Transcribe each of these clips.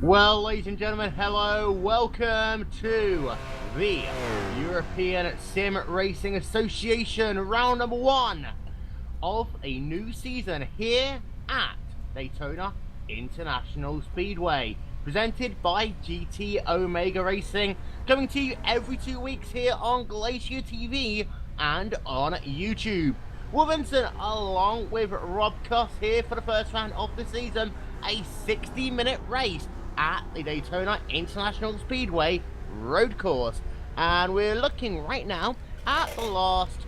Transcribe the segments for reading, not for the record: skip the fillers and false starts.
Well, ladies and gentlemen, hello, welcome to the European Sim Racing Association round number 1 of a new season here at Daytona International Speedway, presented by GT Omega Racing, coming to you every 2 weeks here on GlacierTV and on YouTube. Will Vincent, along with Rob Cuss, here for the first round of the season, a 60-minute race at the Daytona International Speedway road course. And we're looking right now at the last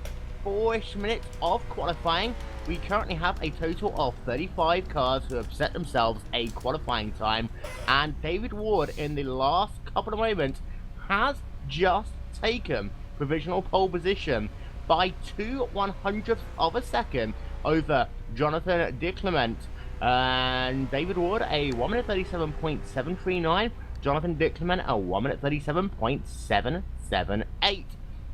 4-ish minutes of qualifying. We currently have a total of 35 cars who have set themselves a qualifying time, and David Ward in the last couple of moments has just taken provisional pole position by 2/100ths of a second over Jonathan DeClement. And David Ward a 1 minute 37.739, Jonathan DeClement a 1 minute 37.778.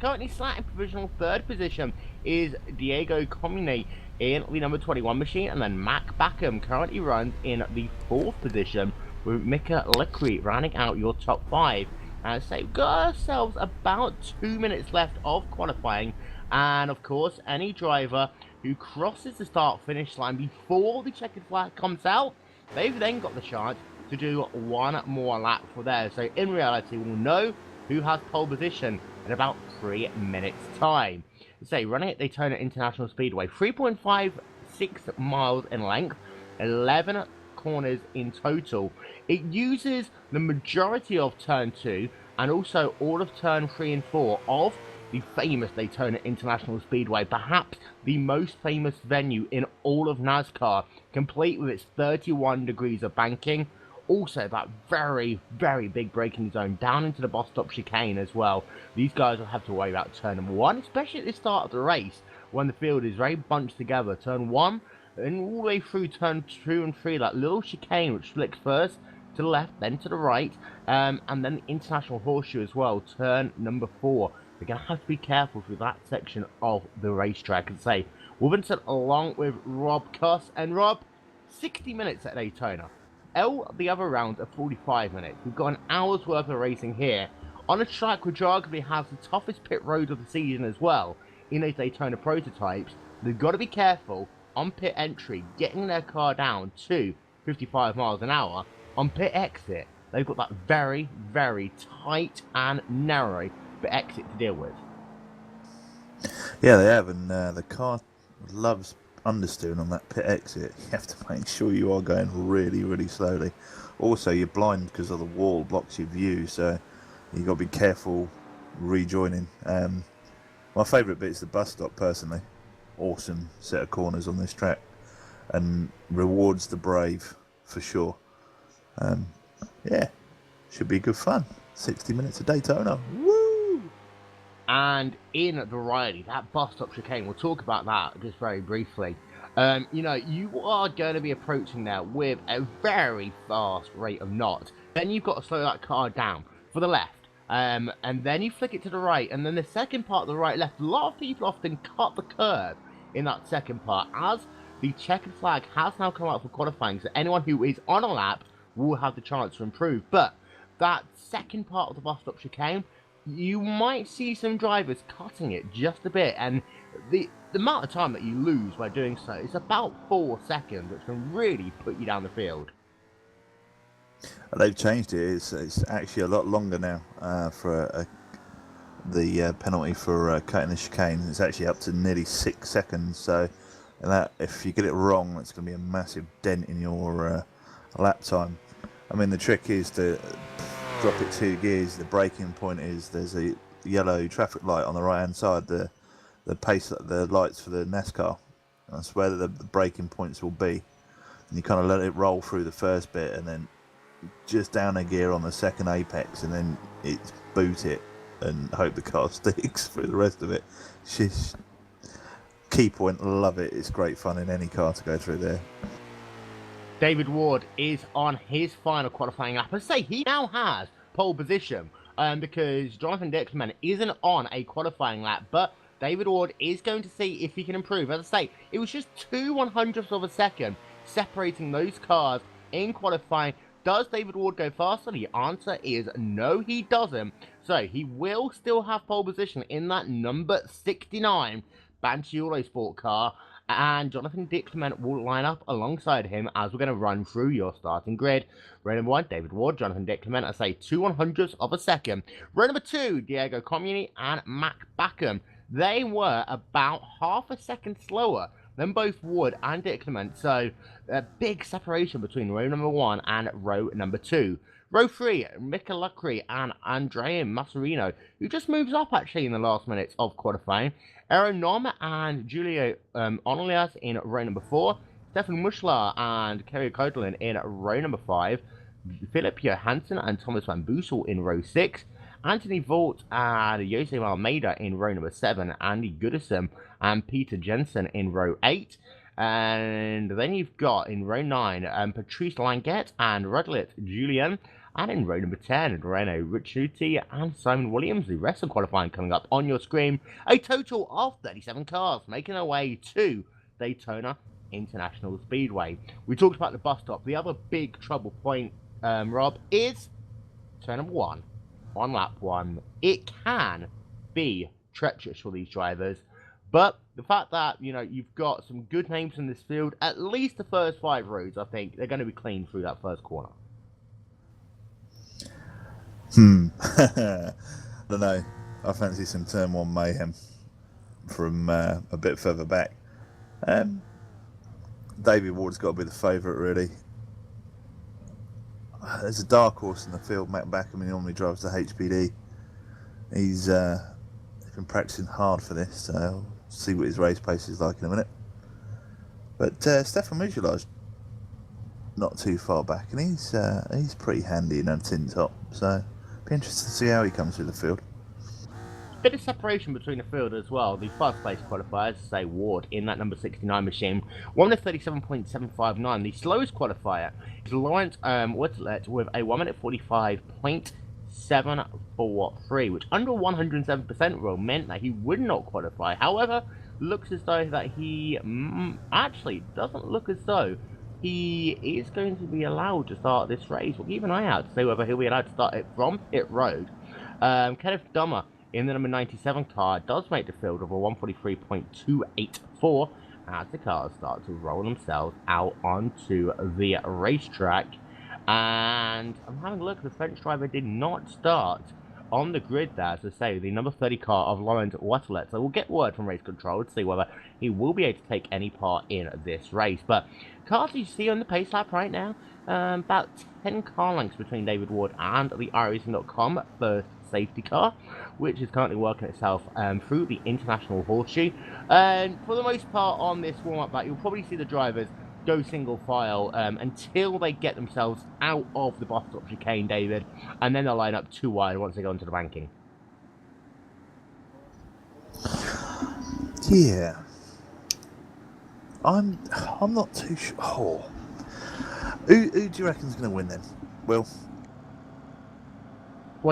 Currently sat in provisional third position is Diego Comine in the number 21 machine, and then Mac Backham currently runs in the fourth position, with Mika Leclerc rounding out your top 5. And so we've got ourselves about 2 minutes left of qualifying, and of course any driver who crosses the start-finish line before the checkered flag comes out, they've then got the chance to do one more lap for theirs. So in reality, we'll know who has pole position in about 3 minutes' time. So running at Daytona International Speedway, 3.56 miles in length, 11 corners in total. It uses the majority of turn 2 and also all of turn 3 and 4 of the famous Daytona International Speedway, perhaps the most famous venue in all of NASCAR, complete with its 31 degrees of banking. Also that very, very big braking zone down into the bus stop chicane as well. These guys will have to worry about turn number 1, especially at the start of the race, when the field is very bunched together. Turn 1, and all the way through turn 2 and 3, that little chicane which flicks first to the left, then to the right, and then the International Horseshoe as well, turn number 4. They're going to have to be careful through that section of the racetrack. And say, Wolverton along with Rob Cuss. And Rob, 60 minutes at Daytona. The other rounds are 45 minutes. We've got an hour's worth of racing here on a track which arguably has the toughest pit road of the season as well in those Daytona prototypes. They've got to be careful on pit entry, getting their car down to 55 miles an hour. On pit exit, they've got that very, very tight and narrow exit to deal with. Yeah, they have, and the car loves understeering on that pit exit. You have to make sure you are going really, really slowly. Also, you're blind because of the wall blocks your view, so you've got to be careful rejoining. My favourite bit is the bus stop, personally. Awesome set of corners on this track, and rewards the brave for sure. Yeah, should be good fun. 60 minutes of Daytona. Woo! And in the Riley, that bus stop chicane, we'll talk about that just very briefly. You know, you are going to be approaching there with a very fast rate of knots. Then you've got to slow that car down for the left. And then you flick it to the right. And then the second part of the right left, a lot of people often cut the curve in that second part, as the checkered flag has now come out for qualifying. So anyone who is on a lap will have the chance to improve. But that second part of the bus stop chicane, you might see some drivers cutting it just a bit, and the amount of time that you lose by doing so is about 4 seconds, which can really put you down the field. They've changed it. It's actually a lot longer now for the penalty for cutting the chicane. It's actually up to nearly 6 seconds. So that, if you get it wrong, it's going to be a massive dent in your lap time. I mean, the trick is to drop it 2 gears. The braking point is there's a yellow traffic light on the right hand side, the lights for the NASCAR. That's where the braking points will be, and you kind of let it roll through the first bit, and then just down a gear on the second apex, and then it's boot it and hope the car sticks through the rest of it. She's key point, love it. It's great fun in any car to go through there. David Ward is on his final qualifying lap. I say he now has pole position because Jonathan DeClement isn't on a qualifying lap, but David Ward is going to see if he can improve. As I say, it was just 2/100ths of a second separating those cars in qualifying does David Ward go faster? The answer is no, he doesn't. So he will still have pole position in that number 69 Banshee Autosport car, and Jonathan Dickerman will line up alongside him as we're going to run through your starting grid. Row number 1, David Ward, Jonathan Dickerman, I say 2/100ths of a second. Row number 2, Diego Comuni and Mac Backham. They were about half a second slower than both Ward and Dickerman, so a big separation between row number 1 and row number 2. Row 3, Mika Luckery and Andrea Masserino, who just moves up actually in the last minutes of qualifying. Aaron Norm and Julio Onelias in row number 4. Stefan Mushlar and Kerry Kodlin in row number 5. Philip Johansson and Thomas Van Boosel in row 6. Anthony Vault and Jose Almeida in row number 7. Andy Goodison and Peter Jensen in row 8. And then you've got in row 9 Patrice Languette and Rudlet Julian. And in row number 10, Reno Ricciuti and Simon Williams. The rest of qualifying coming up on your screen. A total of 37 cars making their way to Daytona International Speedway. We talked about the bus stop. The other big trouble point, Rob, is turn number 1 on lap 1. It can be treacherous for these drivers, but the fact that, you know, you've got some good names in this field, at least the first 5 rows, I think they're going to be clean through that first corner. I don't know. I fancy some turn 1 mayhem from a bit further back. David Ward's got to be the favourite, really. There's a dark horse in the field, Matt Backham. He normally drives the HPD. He's been practicing hard for this, so I'll see what his race pace is like in a minute. But Stefan Mujalar's not too far back, and he's pretty handy in a tin top, so be interested to see how he comes through the field. Bit of separation between the field as well. The first place qualifiers, say Ward, in that number 69 machine, 1:37.759. The slowest qualifier is Lawrence Whitlet with a 1:45.743, which under 107% rule meant that he would not qualify. However, looks as though that he actually doesn't look as though he is going to be allowed to start this race. We'll keep an eye out to see whether he'll be allowed to start it from pit road. Kenneth Dummer in the number 97 car does make the field of a 1:43.284 as the cars start to roll themselves out onto the racetrack. And I'm having a look, the French driver did not start on the grid there, as I say, the number 30 car of Laurent Wattelet. So we'll get word from race control to see whether he will be able to take any part in this race. But cars you see on the pace lap right now, about 10 car lengths between David Ward and the iRacing.com first safety car, which is currently working itself through the International Horseshoe. And for the most part on this warm-up lap, you'll probably see the drivers go single file until they get themselves out of the bus stop chicane, David, and then they'll line up 2 wide once they go into the banking. Yeah, I'm not too sure. Oh. Who do you reckon's going to win then? Well,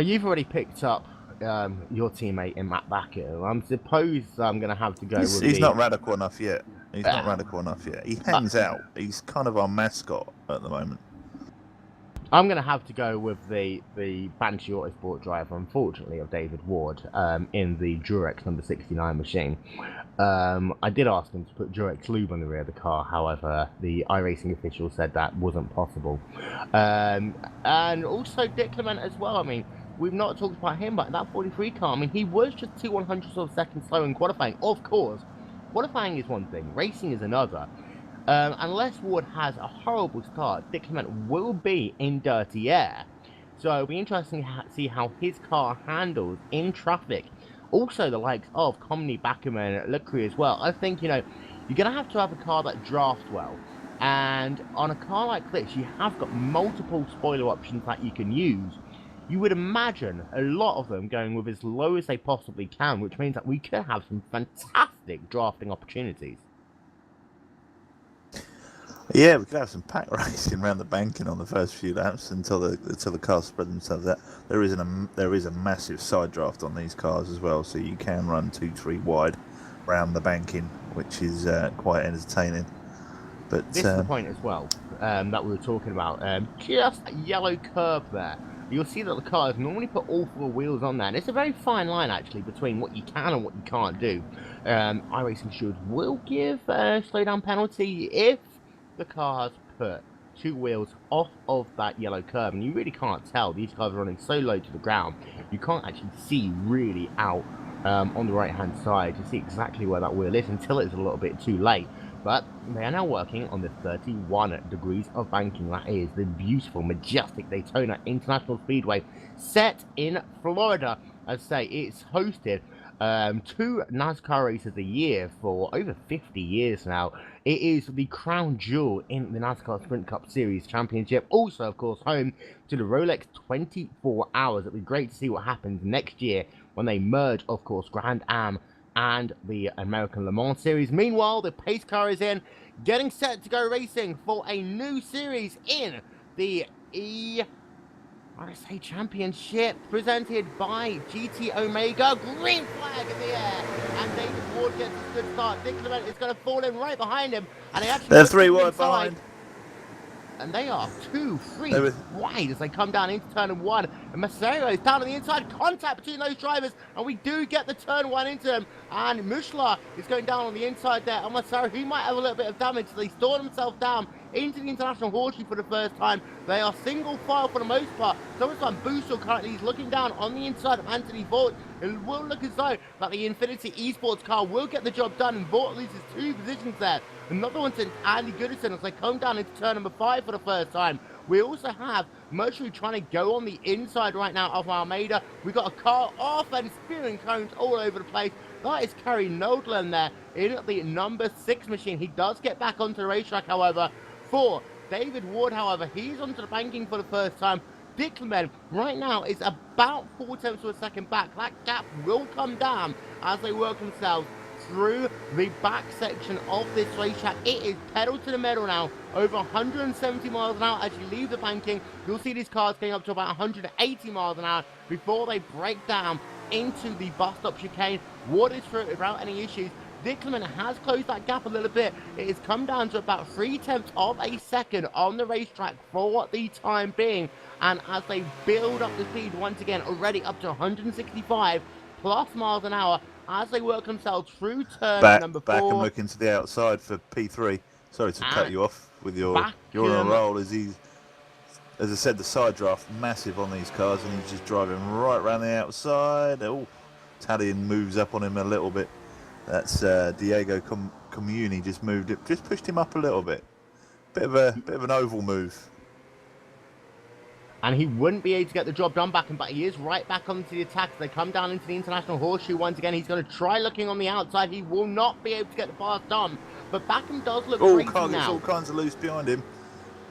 you've already picked up your teammate in Matt Backer. I suppose I'm going to have to go with he's not radical enough yet. He's not radical enough yet. He hangs out. He's kind of our mascot at the moment. I'm going to have to go with the Banshee Autosport driver, unfortunately, of David Ward in the Durex number 69 machine. I did ask him to put Durex lube on the rear of the car, however, the iRacing official said that wasn't possible. And also Dick Clement as well. I mean, we've not talked about him, but that 43 car, I mean, he was just 2/100ths of a second slow in qualifying. Of course, qualifying is one thing, racing is another. Unless Ward has a horrible start, Dick Clement will be in dirty air. So it'll be interesting to see how his car handles in traffic. Also, the likes of Comney, Backham, and Luckery as well. I think, you know, you're going to have a car that drafts well. And on a car like this, you have got multiple spoiler options that you can use. You would imagine a lot of them going with as low as they possibly can, which means that we could have some fantastic drafting opportunities. Yeah, we could have some pack racing around the banking on the first few laps until the cars spread themselves out. There is a massive side draft on these cars as well, so you can run 2-3 wide round the banking, which is quite entertaining. But this is the point as well that we were talking about. Just a yellow curb there. You'll see that the cars normally put all 4 wheels on there, and it's a very fine line actually between what you can and what you can't do. iRacing Stewards will give a slowdown penalty if the cars put 2 wheels off of that yellow curb, and you really can't tell. These cars are running so low to the ground, you can't actually see really out on the right hand side to see exactly where that wheel is until it's a little bit too late. But they are now working on the 31 degrees of banking. That is the beautiful, majestic Daytona International Speedway set in Florida. As I say, it's hosted 2 NASCAR races a year for over 50 years now. It is the crown jewel in the NASCAR Sprint Cup Series Championship. Also, of course, home to the Rolex 24 Hours. It'll be great to see what happens next year when they merge, of course, Grand Am and the American Le Mans Series. Meanwhile, the pace car is in, getting set to go racing for a new series in the ESRA Championship, presented by GT Omega. Green flag in the air, and David Ward gets a good start. Dick Clement is going to fall in right behind him, and they're 3 wide behind. And they are 2 freaks wide as they come down into turn 1. And Massaro is down on the inside. Contact between those drivers. And we do get the turn 1 into them. And Mushla is going down on the inside there. And Massaro, he might have a little bit of damage. So they stored himself down into the International Horseshoe for the first time. They are single file for the most part. Thomas Boosel currently is looking down on the inside of Anthony Vaught. It will look as though that the Infinity Esports car will get the job done. And Vaught loses 2 positions there. Another one to Andy Goodison as they come down into turn number 5 for the first time. We also have Mercury trying to go on the inside right now of Almeida. We've got a car off and spearing cones all over the place. That is Kerry Nodland there in the number 6 machine. He does get back onto the racetrack, however, for David Ward, however. He's onto the banking for the first time. Dick Clement right now is about 4 tenths of a second back. That gap will come down as they work themselves through the back section of this racetrack. It is pedal to the metal now, over 170 miles an hour as you leave the banking. You'll see these cars getting up to about 180 miles an hour before they break down into the bus stop chicane. Ward is through it without any issues. Dick Clement has closed that gap a little bit. It has come down to about 3 tenths of a second on the racetrack for the time being. And as they build up the speed once again, already up to 165 plus miles an hour, as they work themselves through turn number 4. Back and looking to the outside for P3. Sorry to cut you off with you're on a roll as I said, the side draft massive on these cars, and he's just driving right around the outside. Oh, Italian moves up on him a little bit. That's Diego Comuni just moved it, just pushed him up a little bit. Bit of an oval move. And he wouldn't be able to get the job done back, but he is right back onto the attack. They come down into the International Horseshoe once again. He's going to try looking on the outside. He will not be able to get the pass done. But Backham does look crazy now. Gets all kinds of loose behind him.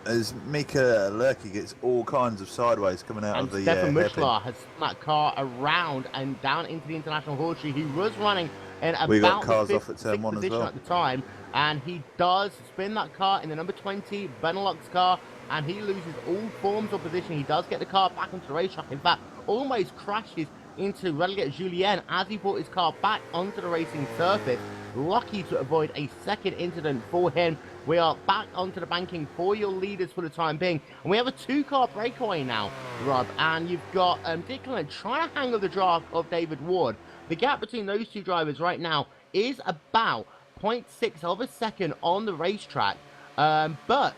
As Mika Lerky gets all kinds of sideways coming out of the Stefan Mushlar has spun that car around and down into the International Horseshoe. He was running in about we got cars the off at turn 1 as well at the time, and he does spin that car in the number 20 Benelux car, and he loses all forms of position. He does get the car back onto the racetrack. In fact, almost crashes into Relegate Julien as he brought his car back onto the racing surface. Lucky to avoid a second incident for him. We are back onto the banking for your leaders for the time being. And we have a 2-car breakaway now, Rob. And you've got Dick Clement trying to hang on the draft of David Ward. The gap between those 2 drivers right now is about 0.6 of a second on the racetrack. But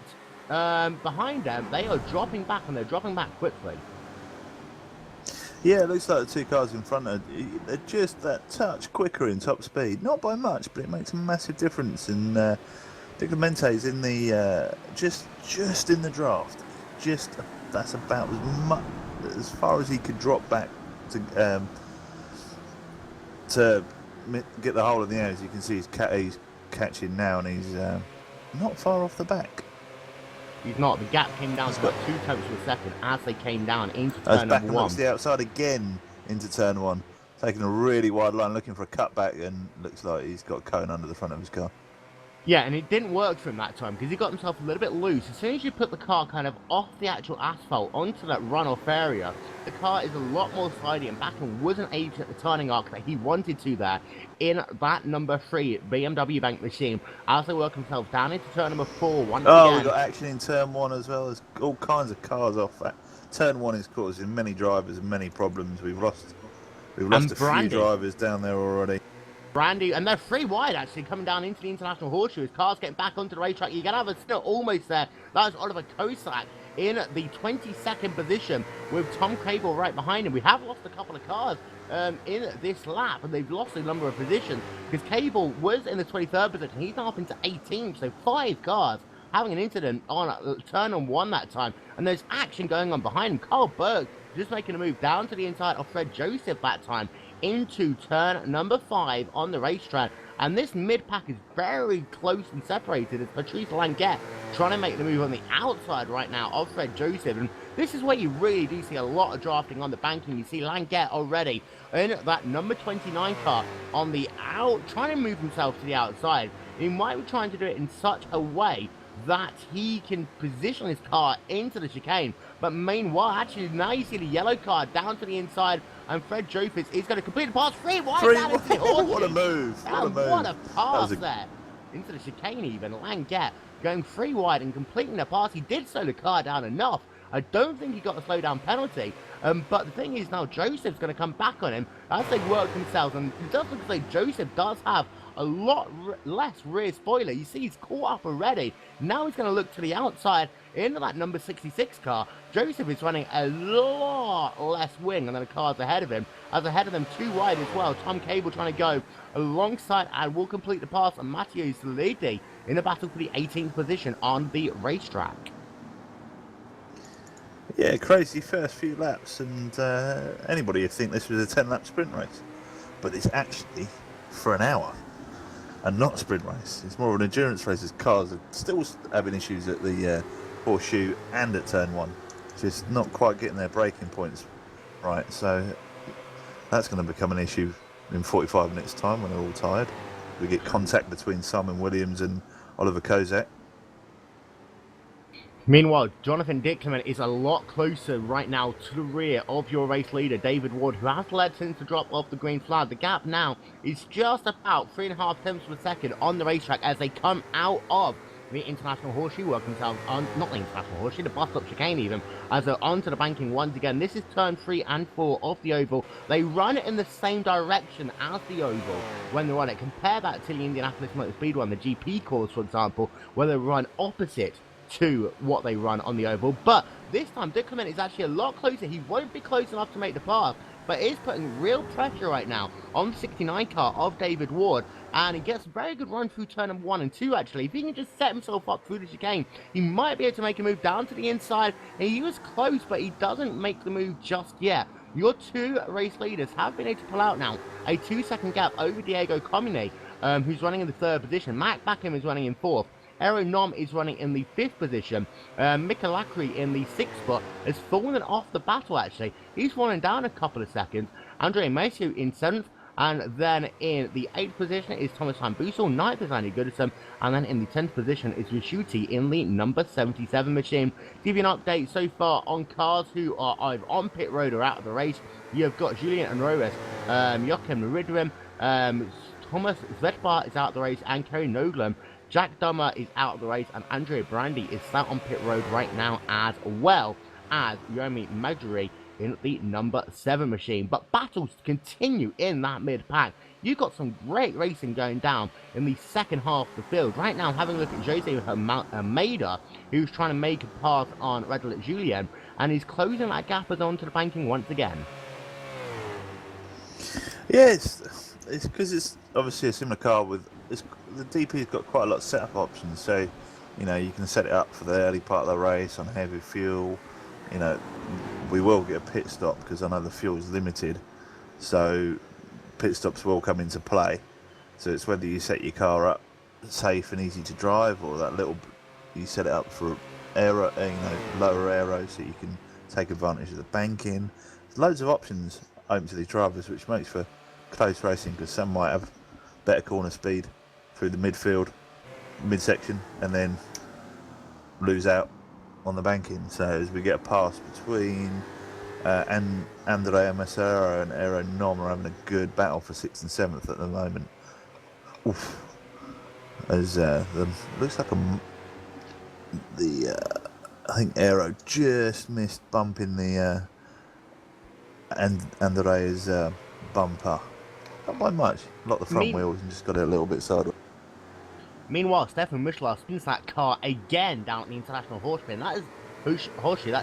behind them, they are dropping back, and they're dropping back quickly. Yeah, it looks like the 2 cars in front are just that touch quicker in top speed. Not by much, but it makes a massive difference. And Dick Clemente's in the just in the draft. That's about as far as he could drop back to get the hole in the air. As you can see, he's catching now, and he's not far off the back. He's not. The gap came down to about 2 tenths of a second as they came down into turn number 1. Looks the outside again into turn 1, taking a really wide line, looking for a cutback, and looks like he's got a cone under the front of his car. Yeah, and it didn't work for him that time because he got himself a little bit loose. As soon as you put the car kind of off the actual asphalt onto that runoff area, the car is a lot more slidey, and Backham wasn't able to hit the turning arc that he wanted to there in that number 3 BMW Bank machine as they work themselves down into turn number 4 once Oh, we again. got action in turn 1 as well. There's all kinds of cars off that. Turn 1 is causing many drivers and many problems. We've lost And a few drivers down there already. Brandy, and they're 3 wide actually coming down into the International Horseshoe. His car's getting back onto the racetrack. You're going to have a still almost there. That was Oliver Kosak in the 22nd position with Tom Cable right behind him. We have lost a couple of cars in this lap, and they've lost a number of positions because Cable was in the 23rd position. He's now up into 18th, so 5 cars having an incident on turn on 1 that time, and there's action going on behind him. Carl Berg just making a move down to the inside of Fred Joseph that time into turn number 5 on the racetrack, and this mid-pack is very closely separated as Patrice Languet trying to make the move on the outside right now of Fred Joseph, and this is where you really do see a lot of drafting on the banking. You see Languet already in that number 29 car on the out, trying to move himself to the outside. He might be trying to do it in such a way that he can position his car into the chicane, but meanwhile, actually, now you see the yellow car down to the inside, and Fred Joseph is going to complete the pass 3 wide down into the horseshoe. What a move! What a move! What a pass there into the chicane even. Languet going 3 wide and completing the pass. He did slow the car down enough. I don't think he got a slowdown penalty, but the thing is now Joseph's going to come back on him as they work themselves, and it does look like Joseph does have a lot less rear spoiler. You see he's caught up already. Now he's going to look to the outside into that number 66 car. Joseph is running a lot less wing than the cars ahead of him, as ahead of them 2 wide as well. Tom Cable trying to go alongside and will complete the pass, and Matteo Salidi in the battle for the 18th position on the racetrack. Yeah, crazy first few laps, and anybody would think this was a 10-lap sprint race, but it's actually for an hour and not a sprint race. It's more of an endurance race as cars are still having issues at the horseshoe and at turn 1, just not quite getting their braking points right. So that's going to become an issue in 45 minutes time when they're all tired. We get contact between Simon Williams and Oliver Kozak. Meanwhile, Jonathan Dickleman is a lot closer right now to the rear of your race leader, David Ward, who has led since the drop off the green flag. The gap now is just about 3.5 tenths per second on the racetrack as they come out of the International Horseshoe, work themselves on, not the International Horseshoe, the bus stop chicane even, as they're onto the banking once again. This is turn 3 and 4 of the oval. They run it in the same direction as the oval when they run it. Compare that to the Indianapolis Motor Speedway, the GP course, for example, where they run opposite to what they run on the oval. But this time Dickleman is actually a lot closer. He won't be close enough to make the pass, but is putting real pressure right now on the 69 car of David Ward, and he gets a very good run through turn number 1 and 2 actually. If he can just set himself up through the chicane, he might be able to make a move down to the inside, and he was close, but he doesn't make the move just yet. Your 2 race leaders have been able to pull out now a 2-second gap over Diego Comine, who's running in the 3rd position. Matt Backham is running in 4th. Aaron Nom is running in the 5th position. Mika Lacri in the 6th spot has fallen off the battle actually. He's fallen down a couple of seconds. Andre Maciu in 7th. And then in the 8th position is Thomas Van Boosel. 9th is Andy Goodison. And then in the 10th position is Rishuti in the number 77 machine. To give you an update so far on cars who are either on pit road or out of the race. You've got Julian Enroes, Joachim Ridrim, Thomas Svetbar is out of the race, and Kerry Noglam. Jack Dummer is out of the race, and Andrea Brandy is sat on pit road right now, as well as Yomi Maggiore in the number 7 machine. But battles continue in that mid-pack. You've got some great racing going down in the second half of the field. Right now, having a look at Jose Almeida, who's trying to make a pass on Redlet Julien, and he's closing that gap as onto the banking once again. Yeah, it's because it's obviously a similar car with the DP's got quite a lot of setup options. So, you know, you can set it up for the early part of the race on heavy fuel. You know, we will get a pit stop because I know the fuel is limited, so pit stops will come into play. So it's whether you set your car up safe and easy to drive, or that little you set it up for aero, lower aero, so you can take advantage of the banking. There's loads of options open to these drivers, which makes for close racing because some might have better corner speed through the midfield midsection and then lose out on the banking. So as we get a pass between and Andrea Massaro and Aero Nom are having a good battle for 6th and 7th at the moment. Oof. As looks like I think Aero just missed bumping the Andrea's bumper. Not by much. Not the front wheels and just got it a little bit sideways. Meanwhile, Stefan Mushlar spins that car again down at the International Horseshoe. That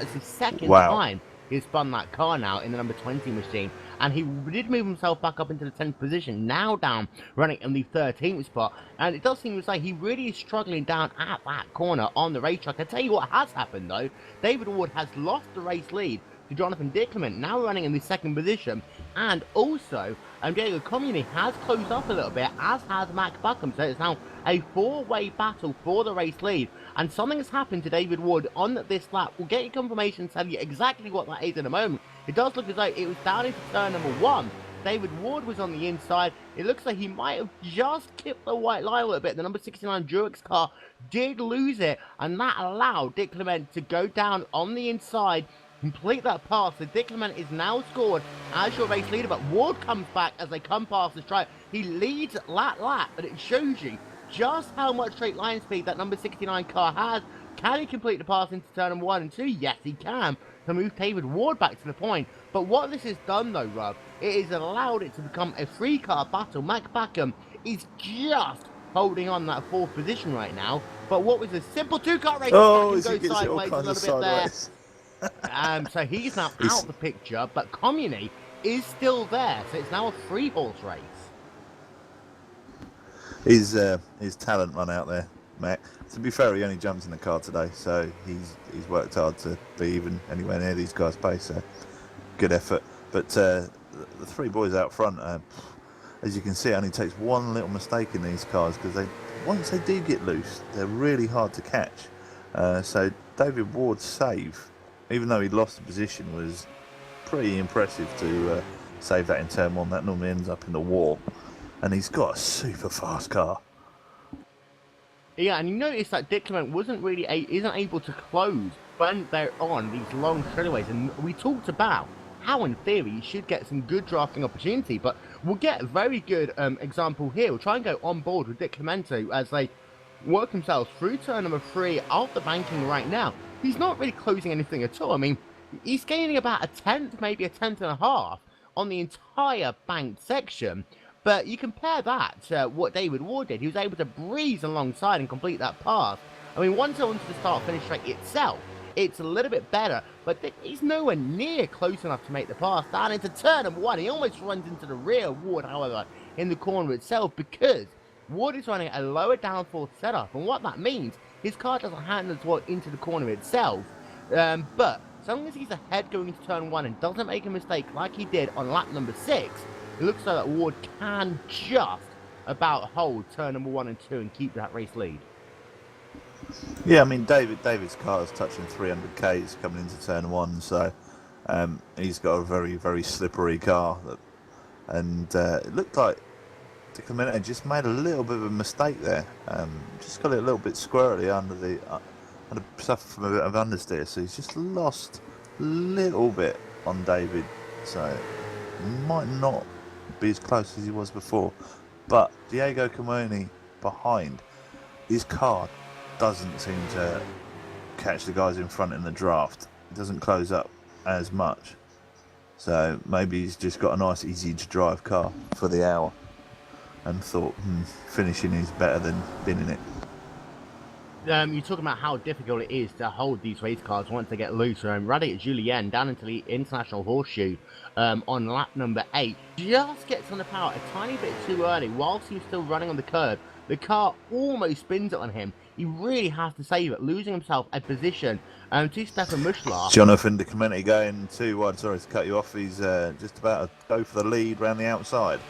is the second time he's spun that car now in the number 20 machine. And he did move himself back up into the 10th position, now down running in the 13th spot. And it does seem like he really is struggling down at that corner on the racetrack. I tell you what has happened though, David Ward has lost the race lead to Jonathan Dickerman, now running in the 2nd position. And also, Diego Comini has closed up a little bit, as has Mac Buckham. So it's now a 4-way battle for the race lead. And something has happened to David Wood on this lap. We'll get you confirmation and tell you exactly what that is in a moment. It does look as though it was down into turn number 1. David Ward was on the inside. It looks like he might have just kipped the white line a little bit. The number 69 Durex car did lose it, and that allowed Dick Clement to go down on the inside, complete that pass. So Dick Clement is now scored as your race leader, but Ward comes back as they come past the stripe. He leads lap, and it shows you just how much straight line speed that number 69 car has. Can he complete the pass into turn number 1 and 2? Yes, he can, to move David Ward back to the point. But what this has done, though, Rob, it has allowed it to become a 3-car battle. Mac Backham is just holding on that 4th position right now. But what was a simple 2-car race? Oh, He goes sideways a little bit there. So he's now out of the picture, but Comini is still there. So it's now a 3-horse race. His talent run out there, Mac. To be fair, he only jumped in the car today, so he's worked hard to be even anywhere near these guys' pace. So good effort. But the 3 boys out front, as you can see, it only takes one little mistake in these cars, because once they do get loose, they're really hard to catch. So David Ward's save, even though he lost the position, was pretty impressive to save that in turn 1. That normally ends up in the wall. And he's got a super fast car. Yeah, and you notice that Dick Clement isn't able to close when they're on these long straightaways. And we talked about how, in theory, you should get some good drafting opportunity. But we'll get a very good example here. We'll try and go on board with Dick Clemento as they work themselves through turn number 3 of the banking right now. He's not really closing anything at all. I mean, he's gaining about a 10th, maybe a 10th and a half on the entire banked section. But you compare that to what David Ward did. He was able to breeze alongside and complete that pass. I mean, once onto the start-finish straight itself, it's a little bit better, but he's nowhere near close enough to make the pass down into turn number 1. He almost runs into the rear of Ward, however, in the corner itself, because Ward is running a lower downforce setup. And what that means, his car doesn't handle as well into the corner itself. But as long as he's ahead going into turn 1 and doesn't make a mistake like he did on lap number 6, it looks like that Ward can just about hold turn number 1 and 2 and keep that race lead. Yeah, I mean, David's car is touching 300 k's coming into turn 1, so he's got a very, very slippery car. And it looked like Dick Clemento just made a little bit of a mistake there. Just got it a little bit squirrely under suffered from a bit of understeer, so he's just lost a little bit on David. So might not be as close as he was before. But Diego Comoni behind, his car doesn't seem to catch the guys in front in the draft. It doesn't close up as much. So maybe he's just got a nice, easy to drive car for the hour and thought, finishing is better than binning it. You're talking about how difficult it is to hold these race cars once they get loose. Radek Julien down into the International Horseshoe on lap number 8 just gets on the power a tiny bit too early whilst he's still running on the curb. The car almost spins it on him. He really has to save it, losing himself a position to Stefan Mushlar. Jonathan De Clementi going too wide. Sorry to cut you off. He's just about to go for the lead round the outside.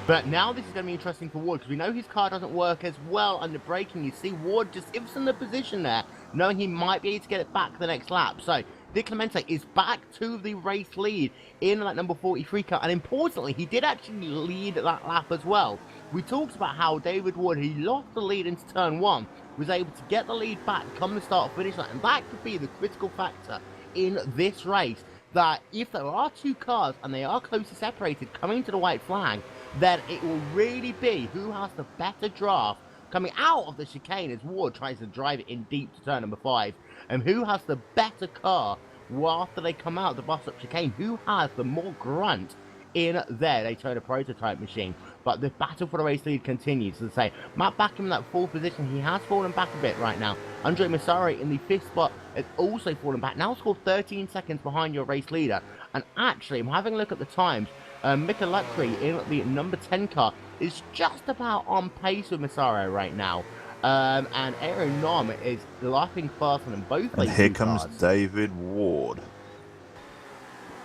But now this is going to be interesting for Ward, because we know his car doesn't work as well under braking. You see Ward just gives him the position there, knowing he might be able to get it back the next lap. So Di Clemente is back to the race lead in that number 43 car, and importantly, he did actually lead that lap as well. We talked about how David Ward, he lost the lead into turn 1, was able to get the lead back, come the start-finish line, and that could be the critical factor in this race, that if there are two cars and they are closely separated coming to the white flag, then it will really be who has the better draft coming out of the chicane as Ward tries to drive it in deep to turn number 5, and who has the better car after they come out of the bus-up chicane, who has the more grunt in their Daytona prototype machine. But the battle for the race lead continues. As I say, Matt Backham in that 4th position, he has fallen back a bit right now. Andre Massari in the 5th spot has also fallen back, now scored 13 seconds behind your race leader. And actually, I'm having a look at the times. Mika Lutry in the number 10 car is just about on pace with Massaro right now. And Aaron Nom is lapping faster than both. And here comes David Ward.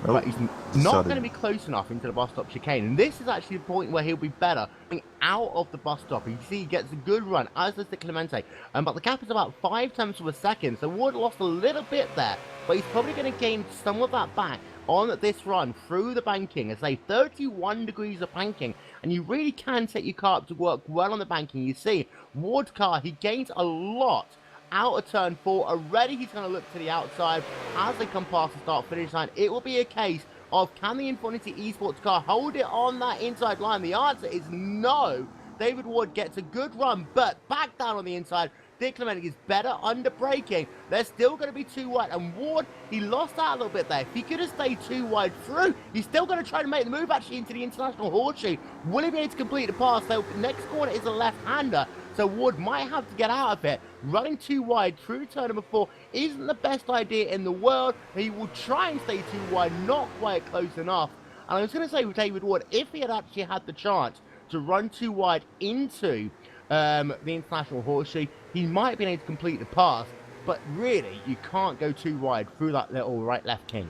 But he's not going to be close enough into the bus stop chicane. And this is actually the point where he'll be better coming out of the bus stop. You see, he gets a good run, as does Di Clemente. But the gap is about 5 tenths of a second. So Ward lost a little bit there. But he's probably going to gain some of that back on this run through the banking. As say 31 degrees of banking. And you really can set your car up to work well on the banking. You see, Ward's car, he gains a lot out of turn 4. Already he's going to look to the outside as they come past the start finish line. It will be a case of, can the Infinity Esports car hold it on that inside line? The answer is no. David Ward gets a good run, but back down on the inside. Di Clemente is better under braking. They're still going to be too wide, and Ward, he lost that a little bit there. If he could have stayed too wide through, he's still going to try to make the move actually into the International Horseshoe. Will he be able to complete the pass? So the next corner is a left-hander, so Ward might have to get out of it. Running too wide through turn number 4 isn't the best idea in the world. He will try and stay too wide, not quite close enough. And I was going to say with David Ward, if he had actually had the chance to run too wide into the International Horseshoe, he might have been able to complete the pass, but really, you can't go too wide through that little right-left kink.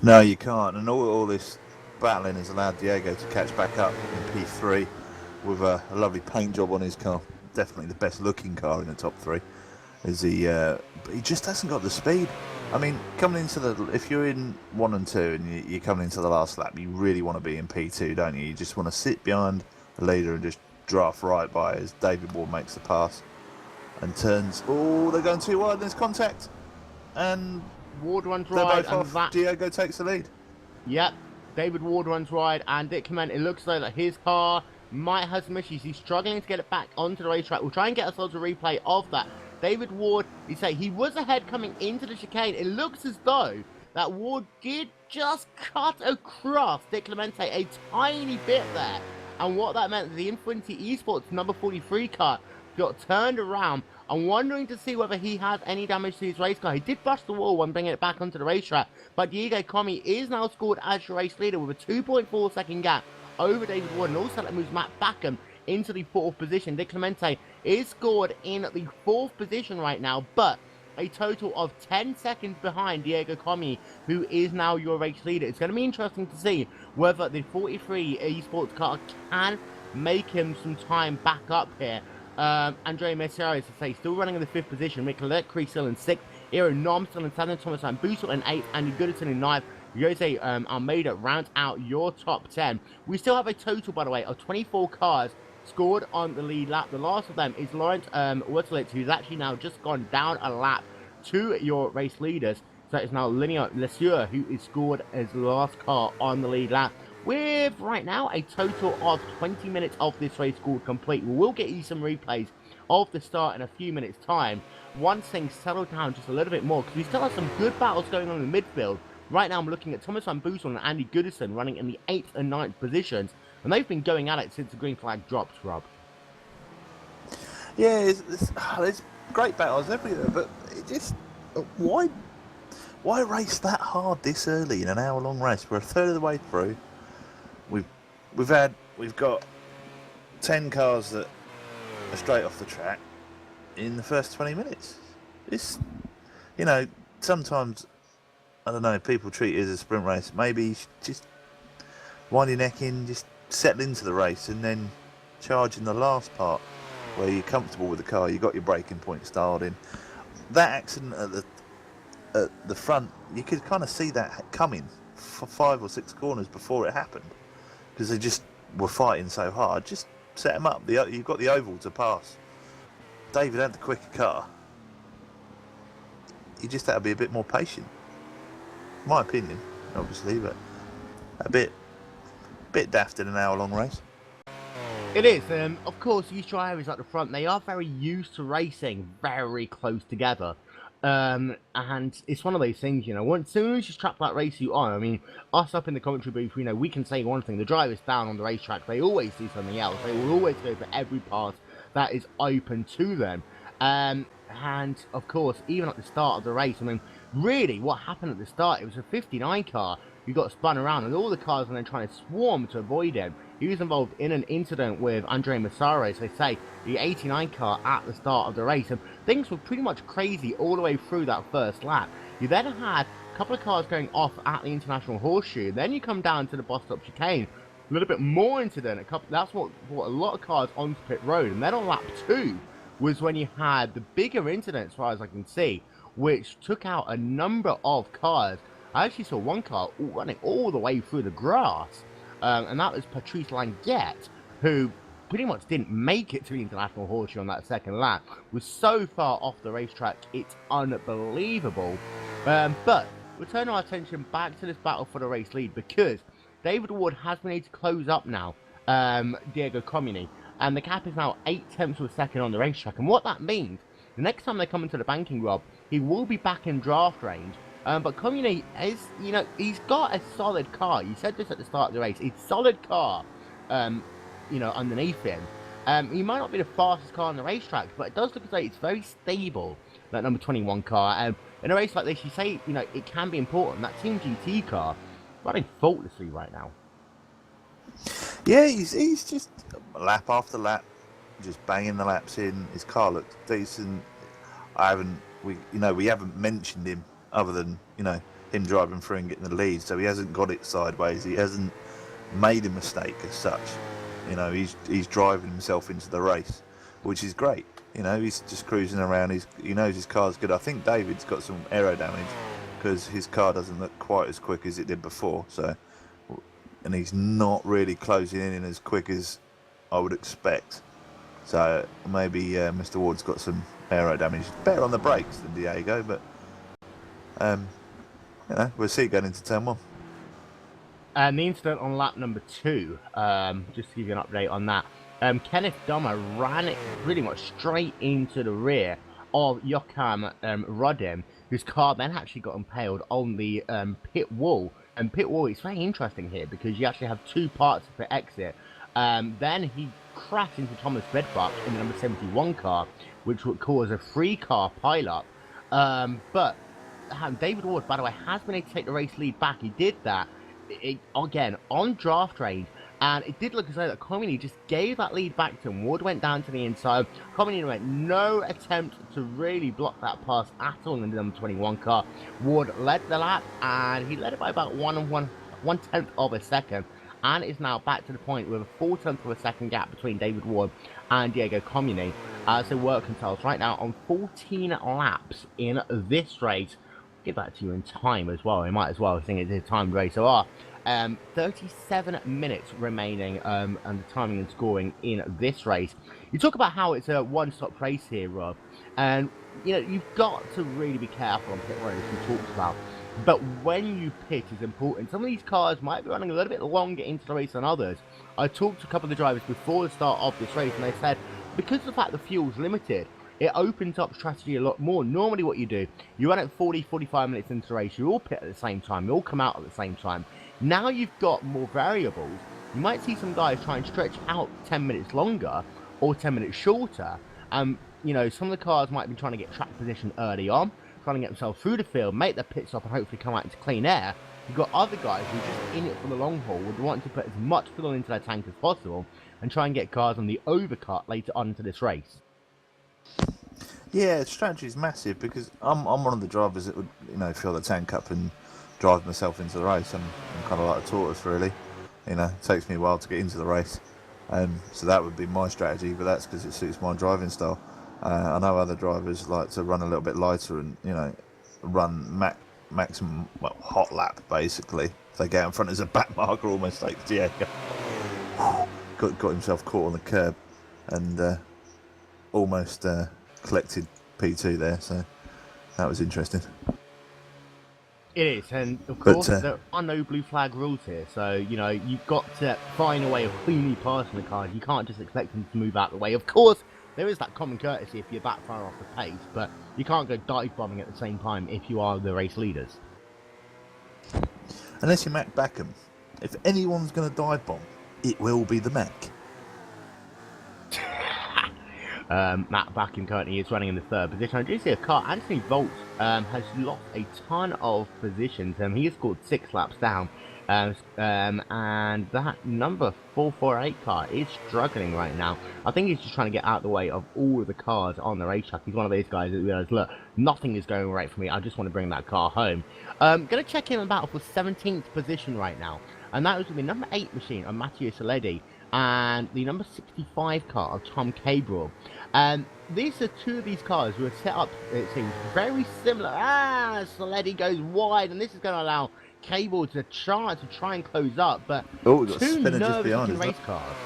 No, you can't, and all this battling has allowed Diego to catch back up in P3 with a lovely paint job on his car. Definitely the best-looking car in the top 3. Is but he just hasn't got the speed. I mean, coming into if you're in 1 and 2 and you're coming into the last lap, you really want to be in P2, don't you? You just want to sit behind the leader and just draft right by as David Ward makes the pass and turns. Oh, they're going too wide. There's contact, and Ward runs right, and Diego takes the lead. Yep, David Ward runs wide, and Di Clemente, it looks like his car might have some issues. He's struggling to get it back onto the racetrack. We'll try and get ourselves a replay of that. David Ward, he was ahead coming into the chicane. It looks as though that Ward did just cut across Di Clemente a tiny bit there. And what that meant, the Infinity Esports number 43 car got turned around. I'm wondering to see whether he has any damage to his race car. He did brush the wall when bringing it back onto the racetrack. But Diego Comi is now scored as your race leader with a 2.4 second gap over David Ward. And also that moves Matt Backham into the 4th position. Di Clemente is scored in the 4th position right now, but a total of 10 seconds behind Diego Comi, who is now your race leader. It's going to be interesting to see whether the 43 esports car can make him some time back up here. Andre Messier, still running in the 5th position. Michael Lecry still in 6th. Aaron Nom still in 7th. Thomas Van Boosel in 8th. Andy Goodison in 9th. Jose Almeida rounds out your top 10. We still have a total, by the way, of 24 cars scored on the lead lap. The last of them is Laurent Wurtelitz, who's actually now just gone down a lap to your race leaders. So it's now Linear Lesieur who is scored as the last car on the lead lap, with right now a total of 20 minutes of this race scored complete. We will get you some replays of the start in a few minutes time once things settle down just a little bit more, because we still have some good battles going on in the midfield. Right now I'm looking at Thomas Van Boosel and Andy Goodison running in the 8th and 9th positions, and they've been going at it since the green flag dropped, Rob. Yeah, there's great battles everywhere, but it just, why race that hard this early in an hour-long race? We're a third of the way through. We've got 10 cars that are straight off the track in the first 20 minutes. It's, sometimes, I don't know, people treat it as a sprint race. Maybe just wind your neck in, just settle into the race, and then charge in the last part where you're comfortable with the car, you got your braking point dialed in. That accident at the front, you could kind of see that coming for 5 or 6 corners before it happened, because they just were fighting so hard. Just set them up. You've got the oval to pass. David had the quicker car. You just had to be a bit more patient. My opinion, obviously, but a bit daft in an hour-long race. It is. Of course, these drivers at the front, they are very used to racing very close together. And it's one of those things, you know, as soon as you strap that race suit on, I mean, us up in the commentary booth, you know, we can say one thing. The drivers down on the racetrack, they always do something else. They will always go for every pass that is open to them. And, of course, even at the start of the race, I mean, really, what happened at the start, it was a 59 car who got spun around, and all the cars were then trying to swarm to avoid him. He was involved in an incident with Andre Massaro, so they say, the 89 car at the start of the race, and things were pretty much crazy all the way through that first lap. You then had a couple of cars going off at the International Horseshoe, then you come down to the bus stop chicane, a little bit more incident, that's what brought a lot of cars onto pit road, and then on lap 2 was when you had the bigger incident, as far as I can see, which took out a number of cars. I actually saw one car running all the way through the grass, and that was Patrice Languette, who pretty much didn't make it to the International Horseshoe on that second lap. Was so far off the racetrack, it's unbelievable. But we'll turn our attention back to this battle for the race lead, because David Ward has been able to close up now Diego Comini, and the gap is now 0.8 of a second on the racetrack. And what that means, the next time they come into the banking, Rob, he will be back in draft range. But Comini is, you know, he's got a solid car. You said this at the start of the race. It's a solid car, you know, underneath him. He might not be the fastest car on the racetrack, but it does look as though it's very stable, that number 21 car. In a race like this, you say, you know, it can be important. That Team GT car running faultlessly right now. Yeah, he's just lap after lap, just banging the laps in. His car looked decent. We haven't mentioned him other than, you know, him driving through and getting the lead, so he hasn't got it sideways. He hasn't made a mistake as such. You know, he's driving himself into the race, which is great. You know, he's just cruising around. He knows his car's good. I think David's got some aero damage because his car doesn't look quite as quick as it did before. So, and he's not really closing in as quick as I would expect. So maybe Mr. Ward's got some aero damage. Better on the brakes than Diego, but you know, we'll see going into turn 1. And the incident on lap number 2, just to give you an update on that, Kenneth Dummer ran it pretty much straight into the rear of Joachim Rodin, whose car then actually got impaled on the pit wall. And pit wall is very interesting here because you actually have 2 parts of the exit. Then he crashed into Thomas Bedbuck in the number 71 car, which would cause a 3-car pileup. But David Ward, by the way, has been able to take the race lead back. He did that, again, on draft range. And it did look as though that Comini just gave that lead back to him. Ward went down to the inside. Comini went no attempt to really block that pass at all in the number 21 car. Ward led the lap, and he led it by about 1/10 of a second. And is now back to the point with a 0.4 of a second gap between David Ward and Diego Comini. So work themselves right now on 14 laps in this race. I'll give that to you in time as well. I might as well think it's a timed race. So 37 minutes remaining, and the timing and scoring in this race. You talk about how it's a one-stop race here, Rob, and you know you've got to really be careful on pit road, as we talked about. But when you pit is important. Some of these cars might be running a little bit longer into the race than others. I talked to a couple of the drivers before the start of this race, and they said because of the fact the fuel's limited, it opens up strategy a lot more. Normally what you do, you run at 40-45 minutes into the race, you all pit at the same time, you all come out at the same time. Now you've got more variables. You might see some guys try and stretch out 10 minutes longer or 10 minutes shorter. You know, some of the cars might be trying to get track position early on, trying to get themselves through the field, make their pit stop and hopefully come out into clean air. You've got other guys who are just in it for the long haul, would want to put as much fuel into their tank as possible and try and get cars on the overcut later on into this race. Yeah, strategy is massive because I'm one of the drivers that would, you know, fill the tank up and drive myself into the race. I'm kind of like a tortoise, really. You know, it takes me a while to get into the race. So that would be my strategy, but that's because it suits my driving style. I know other drivers like to run a little bit lighter and, you know, run maximum hot lap basically. If they get in front as a back marker, almost like Diego got himself caught on the curb and almost collected P2 there. So that was interesting. It is, and of But, course there are no blue flag rules here, so you know you've got to find a way of cleanly passing the cars. You can't just expect them to move out of the way. Of course, there is that common courtesy if you're that far off the pace, but you can't go dive bombing at the same time if you are the race leaders. Unless you're Mac Backham, if anyone's going to dive bomb, it will be the Mac. Matt Backham currently is running in the third position. I do see a car. Anthony Volt has lost a ton of positions. He has scored 6 laps down. And that number 448 car is struggling right now. I think he's just trying to get out of the way of all of the cars on the racetrack. He's one of those guys that realizes, look, nothing is going right for me. I just want to bring that car home. Going to check him about for 17th position right now. And that was the number 8 machine of Matteo Saledi and the number 65 car of Tom Cabrel. These are two of these cars who are set up, it seems, very similar. Saledi goes wide, and this is going to allow Cable to try and close up, but two nervous-looking race cars.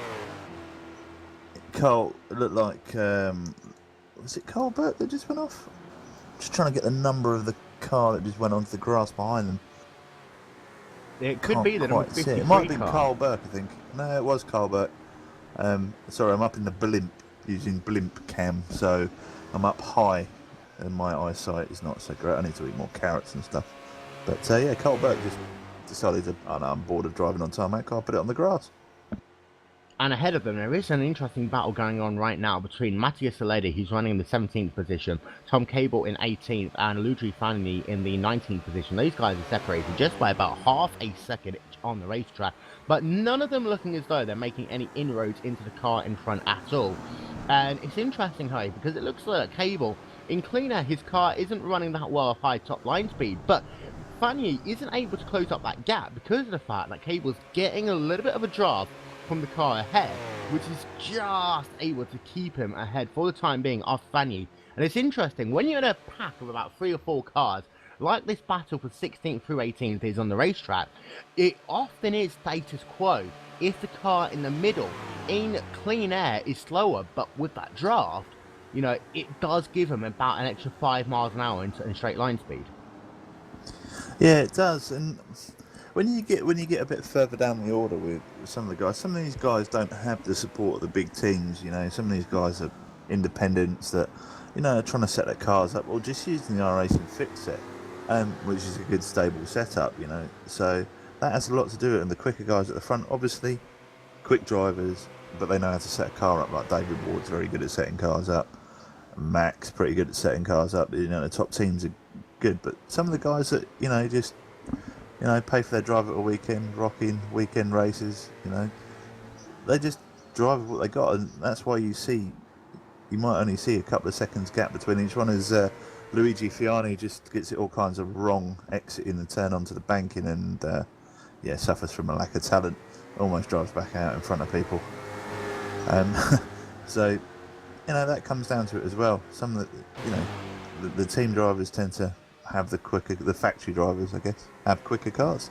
Carl, it looked like, was it Carl Burke that just went off? Just trying to get the number of the car that just went onto the grass behind them. It could be the number 53 it might have been car. Carl Burke, I think. No, it was Carl Burke. Sorry, I'm up in the blimp, using blimp cam, so I'm up high, and my eyesight is not so great. I need to eat more carrots and stuff. But yeah, Carl Burke just decided to, oh no, I'm bored of driving on tarmac, I'll put it on the grass. And ahead of them, there is an interesting battle going on right now between Mattia Saledi, who's running in the 17th position, Tom Cable in 18th, and Ludri Fanni in the 19th position. Those guys are separated just by about half a second each on the racetrack, but none of them looking as though they're making any inroads into the car in front at all. And it's interesting, Harry, because it looks like Cable, in clean air, his car isn't running that well at high top line speed, but Fanni isn't able to close up that gap because of the fact that Cable's getting a little bit of a draft from the car ahead, which is just able to keep him ahead for the time being of Fanni. And it's interesting, when you're in a pack of about 3 or 4 cars, like this battle for 16th through 18th is on the racetrack, it often is status quo if the car in the middle, in clean air, is slower, but with that draft, you know, it does give him about an extra 5 miles an hour in straight line speed. Yeah, it does, and when you get a bit further down the order with some of the guys, some of these guys don't have the support of the big teams. You know, some of these guys are independents that, you know, are trying to set their cars up or just using the R-Racing fix set, which is a good stable setup. You know, so that has a lot to do with it. And the quicker guys at the front, obviously, quick drivers, but they know how to set a car up. Like David Ward's very good at setting cars up. Max pretty good at setting cars up. You know, the top teams are good, but some of the guys that, you know, just, you know, pay for their drive at a weekend, rocking weekend races, you know, they just drive with what they got, and that's why you might only see a couple of seconds gap between each one, as Luigi Fiani just gets it all kinds of wrong, exiting the turn onto the banking, and yeah, suffers from a lack of talent, almost drives back out in front of people. So, you know, that comes down to it as well. Some of the, you know, the team drivers tend to have the factory drivers, I guess, have quicker cars.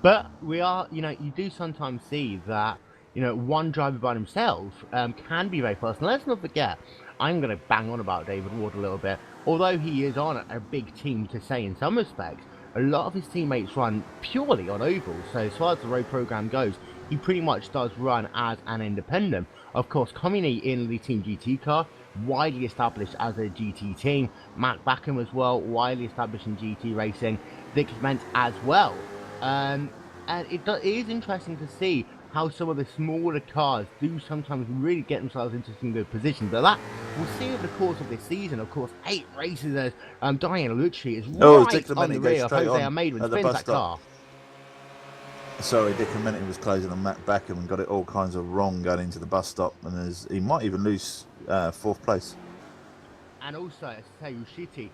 But we are, you know, you do sometimes see that, you know, one driver by himself can be very fast. And let's not forget, I'm going to bang on about David Ward a little bit. Although he is on a big team to say in some respects, a lot of his teammates run purely on ovals. So as far as the road program goes, he pretty much does run as an independent. Of course, Comini in the Team GT car, widely established as a GT team. Matt Backham as well, widely established in GT racing. Dick Ment as well. And it is interesting to see how some of the smaller cars do sometimes really get themselves into some good positions. But that we'll see over the course of this season. Of course, 8 races as Diane Lucci is right on the rear of Jose Almeida and spins that car. Sorry, Dick Amenti was closing on Matt Backham and got it all kinds of wrong going into the bus stop, and he might even lose 4th place. And also, Sayushiti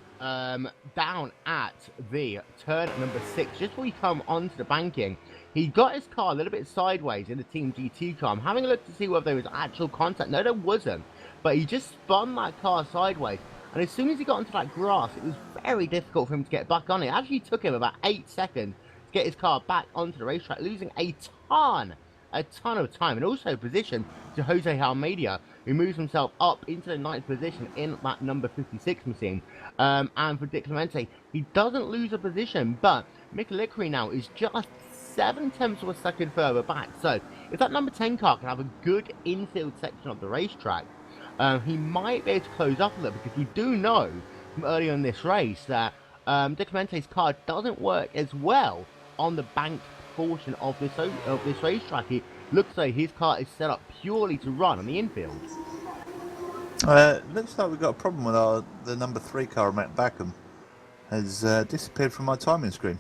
down at the turn number 6, just before we come onto the banking, he got his car a little bit sideways in the Team GT car. I'm having a look to see whether there was actual contact. No, there wasn't. But he just spun that car sideways. And as soon as he got onto that grass, it was very difficult for him to get back on it. It actually took him about 8 seconds to get his car back onto the racetrack, losing a ton of time, and also position to Jose Almeida, who moves himself up into the 9th position in that number 56 machine. And for Dick Clemente, he doesn't lose a position, but Mick now is just 7/10 of a second further back. So if that number 10 car can have a good infield section of the racetrack, he might be able to close up a little, because we do know from earlier in this race that Dick Clemente's car doesn't work as well on the banked portion of this racetrack. It looks like his car is set up purely to run on the infield. Looks like we've got a problem with the number 3 car, Matt Backham, has disappeared from my timing screen.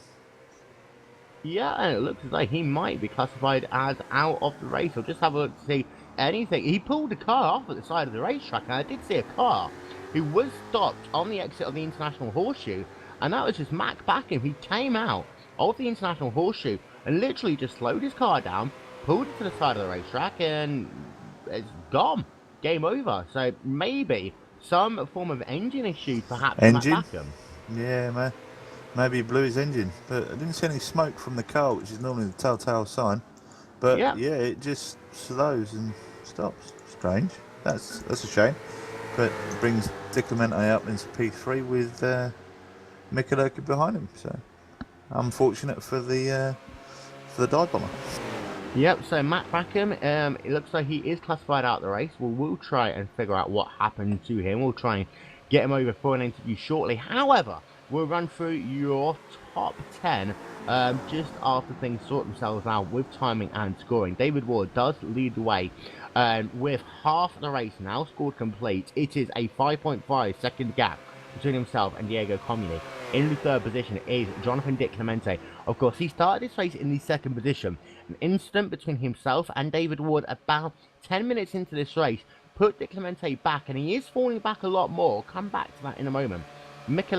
Yeah, and it looks like he might be classified as out of the race. I'll just have a look to see anything. He pulled the car off at the side of the racetrack, and I did see a car who was stopped on the exit of the International Horseshoe, and that was just Mac Backham. He came out of the International Horseshoe and literally just slowed his car down, pulled it to the side of the racetrack, and it's gone. Game over. So maybe some form of engine issue, perhaps. Engine? Mac Backham. Yeah, man. Maybe he blew his engine, but I didn't see any smoke from the car, which is normally the telltale sign. But yeah, it just slows and stops. Strange. That's a shame. But it brings Dick Clemente up into P3 with Mick behind him. So unfortunate for the dive bomber. Yep, so Matt Backham, it looks like he is classified out of the race. We'll try and figure out what happened to him. We'll try and get him over for an interview shortly. However, we'll run through your top 10 just after things sort themselves out with timing and scoring. David Ward does lead the way with half the race now scored complete. It is a 5.5 second gap between himself and Diego Comini. In the 3rd position is Jonathan Dick Clemente. Of course, he started this race in the 2nd position. An incident between himself and David Ward about 10 minutes into this race put Dick Clemente back, and he is falling back a lot more. Come back to that in a moment. Mick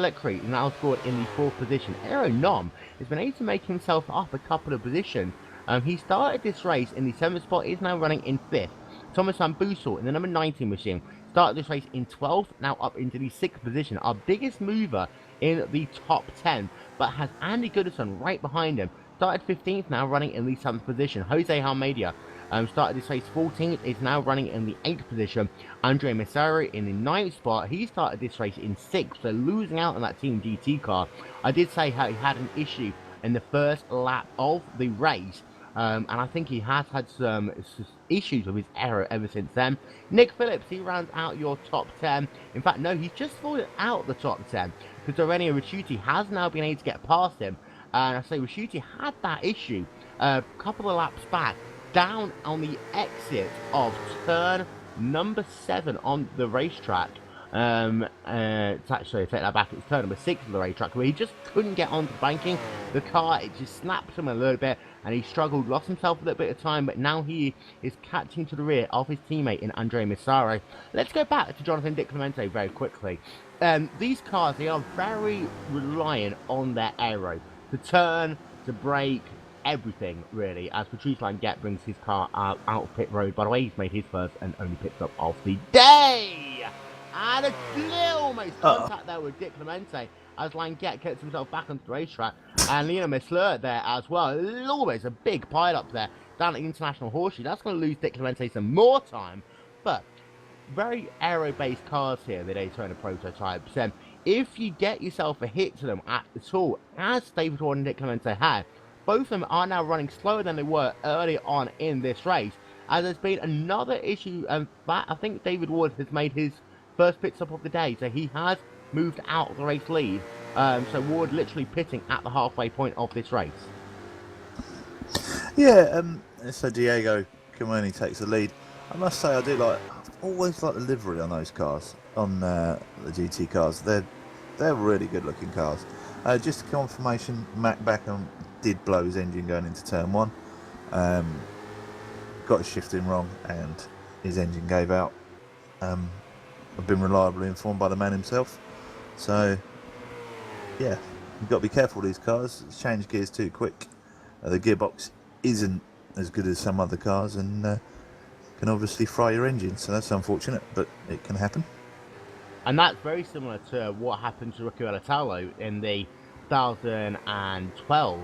now scored in the 4th position. Aero Nom has been able to make himself up a couple of positions. He started this race in the 7th spot, is now running in 5th. Thomas Van Boosel in the number 19 machine started this race in 12th, now up into the 6th position. Our biggest mover in the top 10, but has Andy Goodison right behind him. Started 15th, now running in the 7th position. Jose Almeida started this race 14th, is now running in the 8th position. Andre Messari in the 9th spot. He started this race in 6th, so losing out on that Team GT car. I did say how he had an issue in the first lap of the race, and I think he has had some issues with his aero ever since then. Nick Phillips, he rounds out your top 10. In fact, no, he's just fallen out the top 10, because Aurelio Ricciuti has now been able to get past him. And I say Ricciuti had that issue a couple of laps back, down on the exit of turn number 7 on the racetrack. It's actually, I take that back, it's turn number 6 of the racetrack, where he just couldn't get onto the banking. The car, it just snapped him a little bit, and he struggled, lost himself a little bit of time, but now he is catching to the rear of his teammate in Andre Messari. Let's go back to Jonathan Dick Clemente very quickly. These cars, they are very reliant on their aero. To turn, to brake, everything really, as Patrice Languette brings his car out of pit road. By the way, he's made his first and only pit stop of the day! And a little almost contact there with Dick Clemente as Languette gets himself back onto the racetrack. And Lionel Messler there as well. Always a big pile up there down at the International Horseshoe. That's going to lose Dick Clemente some more time. But very aero-based cars here, the Daytona prototypes. If you get yourself a hit to them at all, as David Ward and Dick Clemente had, both of them are now running slower than they were early on in this race, as there's been another issue, and that I think David Ward has made his first pit stop of the day, so he has moved out of the race lead. So Ward literally pitting at the halfway point of this race. Yeah, so Diego Comini takes the lead. I must say, I've always liked the livery on those cars, on the GT cars. They're really good looking cars. Just a confirmation, Mac Backham did blow his engine going into turn 1. Got his shifting wrong and his engine gave out. I've been reliably informed by the man himself. So, yeah, you've got to be careful with these cars. Change gears too quick. The gearbox isn't as good as some other cars and can obviously fry your engine. So that's unfortunate, but it can happen. And that's very similar to what happened to Ricky Alatalo in the 2012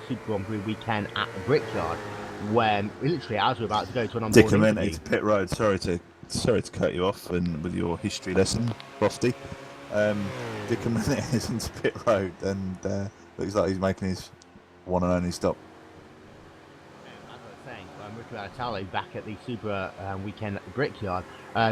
Super Grand Prix weekend at the Brickyard, when literally as we were about to go to an onboard interview. To pit road. Sorry to cut you off and with your history lesson, Frosty. Dick Amenet is into pit road and looks like he's making his one and only stop. As I was saying, Ricky Alatalo back at the Super weekend at the Brickyard,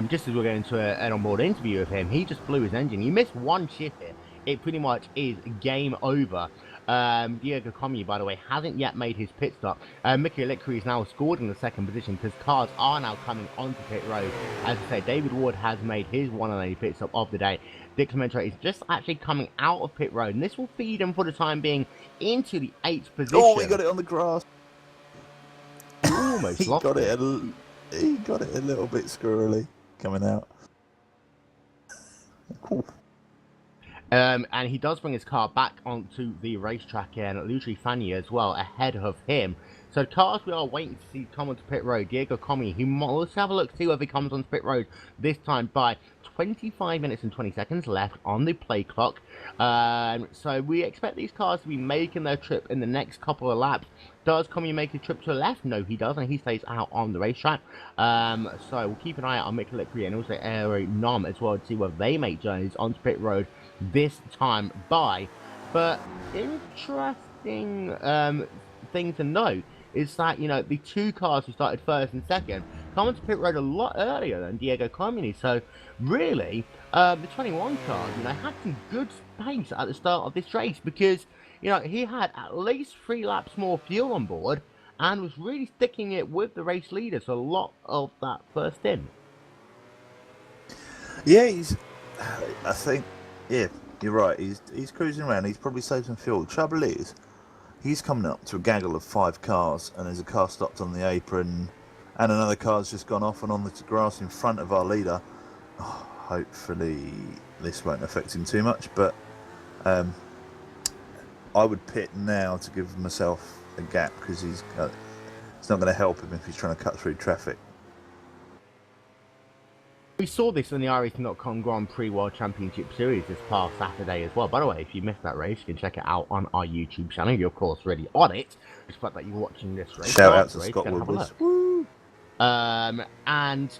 just as we we're going to an onboard interview with him, he just blew his engine. He missed one shift here. It pretty much is game over. Diego Comi, by the way, hasn't yet made his pit stop. Mickey Lickry is now scored in the second position because cars are now coming onto pit road. As I say, David Ward has made his one and only pit stop of the day. Dick Clemente is just actually coming out of pit road, and this will feed him for the time being into the 8th position. Oh, he got it on the grass. He almost he lost got it. He got it a little bit squirrely coming out. Cool. And he does bring his car back onto the racetrack, and Luigi Fagni as well ahead of him. So the cars we are waiting to see come onto pit road. Diego Comi, let's have a look, see whether he comes onto pit road this time by 25 minutes and 20 seconds left on the play clock. So we expect these cars to be making their trip in the next couple of laps. Does Comi make a trip to the left? No, he doesn't. He stays out on the racetrack. So we'll keep an eye out on Mick Lickry and also Aero Nom as well to see whether they make journeys onto pit road this time by. But interesting thing to note is that, you know, the two cars who started first and second come onto pit road a lot earlier than Diego Comini. So really, the 21 car, you know, had some good space at the start of this race because, you know, he had at least 3 laps more fuel on board and was really sticking it with the race leader. So a lot of that first in. Yeah, I think, yeah, you're right. He's cruising around. He's probably saved some fuel. The trouble is, he's coming up to a gaggle of 5 cars, and there's a car stopped on the apron, and another car's just gone off and on the grass in front of our leader. Oh, hopefully, this won't affect him too much, but I would pit now to give myself a gap because it's not going to help him if he's trying to cut through traffic. We saw this in the iRacing.com Grand Prix World Championship Series this past Saturday as well. By the way, if you missed that race, you can check it out on our YouTube channel. You're, of course, already on it. Just the fact that you're watching this race. Shout out to Scott Woodward. And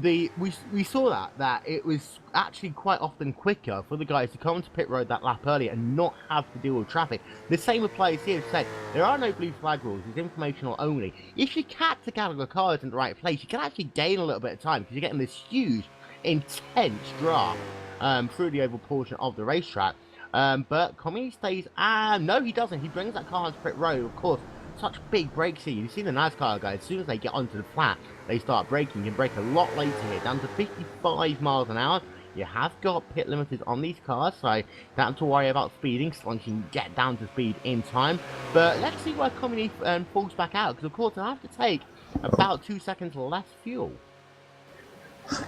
we saw that it was actually quite often quicker for the guys to come to pit road that lap earlier and not have to deal with traffic. The same applies here. Said there are no blue flag rules; it's informational only. If you catch the Gallagher cars in the right place, you can actually gain a little bit of time because you're getting this huge, intense draft through the oval portion of the racetrack. But Comey stays. No, he doesn't. He brings that car onto pit road, of course. Such big brakes here. You see the NASCAR guys, as soon as they get onto the flat, they start braking. You can brake a lot later here, down to 55 miles an hour. You have got pit limiters on these cars, so you don't have to worry about speeding, so long as you can get down to speed in time. But let's see where Comey falls back out, because of course they'll have to take about 2 seconds less fuel.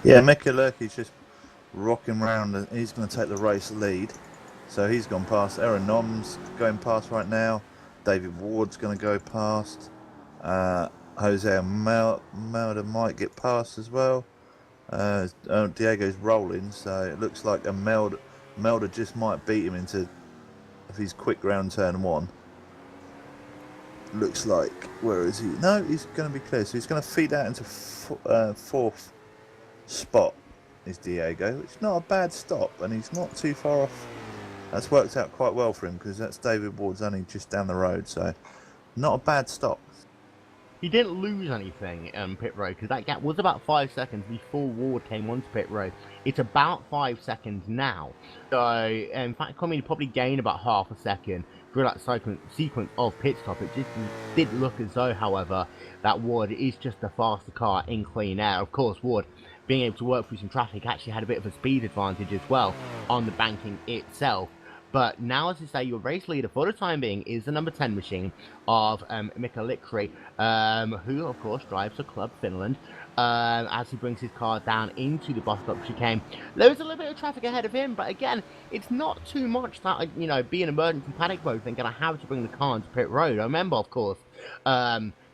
Yeah, Mickey Lurky's just rocking around, and he's going to take the race lead. So he's gone past. Aaron Nom's going past right now. David Ward's going to go past. Jose Melda might get past as well. Diego's rolling, so it looks like Melda just might beat him into if he's quick round turn 1. Looks like, where is he? No, he's going to be clear. So he's going to feed out into 4th spot is Diego, which is not a bad stop, and he's not too far off. That's worked out quite well for him because that's David Ward's only just down the road, so not a bad stop. He didn't lose anything pit road because that gap was about 5 seconds before Ward came onto pit road. It's about 5 seconds now. So, in fact, Comey probably gained about half a second through that sequence of pit stop. It just did look as though, however, that Ward is just a faster car in clean air. Of course, Ward, being able to work through some traffic, actually had a bit of a speed advantage as well on the banking itself. But now, as I say, your race leader for the time being is the number 10 machine of Mika Lickry, who, of course, drives for Club Finland, as he brings his car down into the bus stop chicane. There was a little bit of traffic ahead of him, but again, it's not too much that, you know, being emergency panic mode, they're going to have to bring the car into pit road. I remember, of course,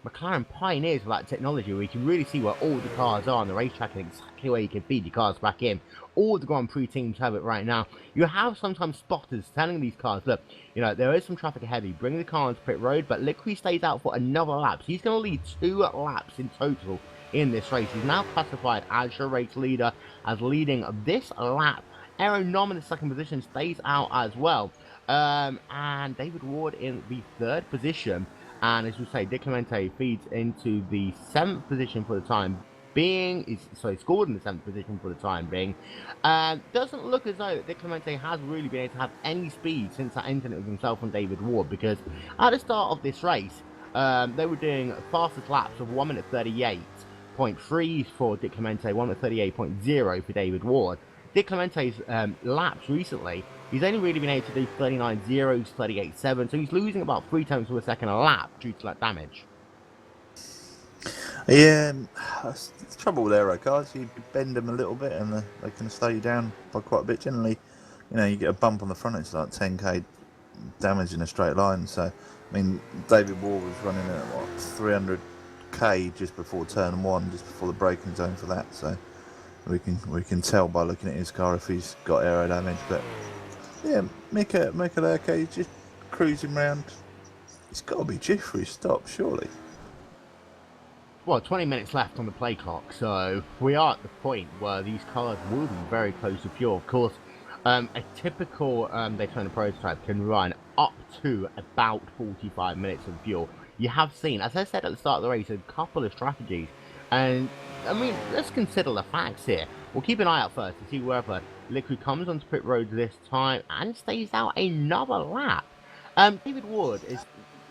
McLaren pioneers for that technology where you can really see where all the cars are on the racetrack and exactly where you can feed your cars back in. All the Grand Prix teams have it right now. You have sometimes spotters telling these cars, look, you know, there is some traffic ahead of you, bring the car onto pit road, but Liqui stays out for another lap. So he's going to lead 2 laps in total in this race. He's now classified as your race leader, as leading this lap. Aaron Nom in the second position stays out as well. And David Ward in the 3rd position. And as we say, Di Clemente feeds into the 7th position for the time being. He scored in the 7th position for the time being. Doesn't look as though Di Clemente has really been able to have any speed since that incident with himself and David Ward, because at the start of this race, they were doing fastest laps of 1 minute 38.3 for Di Clemente, 1 minute 38.0 for David Ward. Di Clemente's laps recently, he's only really been able to do 39.0s, 38.7, so he's losing about 3 tenths of a second a lap due to that damage. Yeah, that's the trouble with aero cars. You bend them a little bit and they can slow you down by quite a bit. Generally, you know, you get a bump on the front, it's like 10k damage in a straight line. So, I mean, David Ward was running at, what, 300k just before turn 1, just before the braking zone for that. So, we can tell by looking at his car if he's got aero damage. But yeah, Mika Lerke, he's just cruising round. He's got to be due for his stop, surely. Well, 20 minutes left on the play clock, so we are at the point where these cars will be very close to fuel. Of course, a typical Daytona prototype can run up to about 45 minutes of fuel. You have seen, as I said at the start of the race, a couple of strategies. And, I mean, let's consider the facts here. We'll keep an eye out first to see whether Liqui comes onto pit road this time and stays out another lap. David Ward,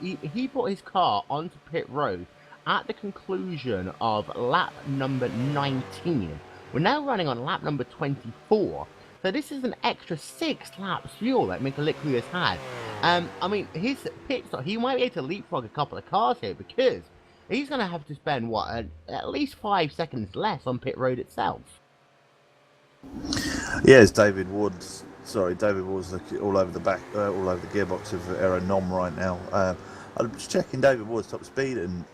he brought his car onto pit road at the conclusion of lap number 19. We're now running on lap number 24. So this is an extra 6 laps fuel that Mika Liqui has had. I mean, his pit stop, he might be able to leapfrog a couple of cars here because he's going to have to spend, what, at least 5 seconds less on pit road itself. Yeah, it's David Ward's all over the back, all over the gearbox of Aero Nom right now. I was checking David Ward's top speed and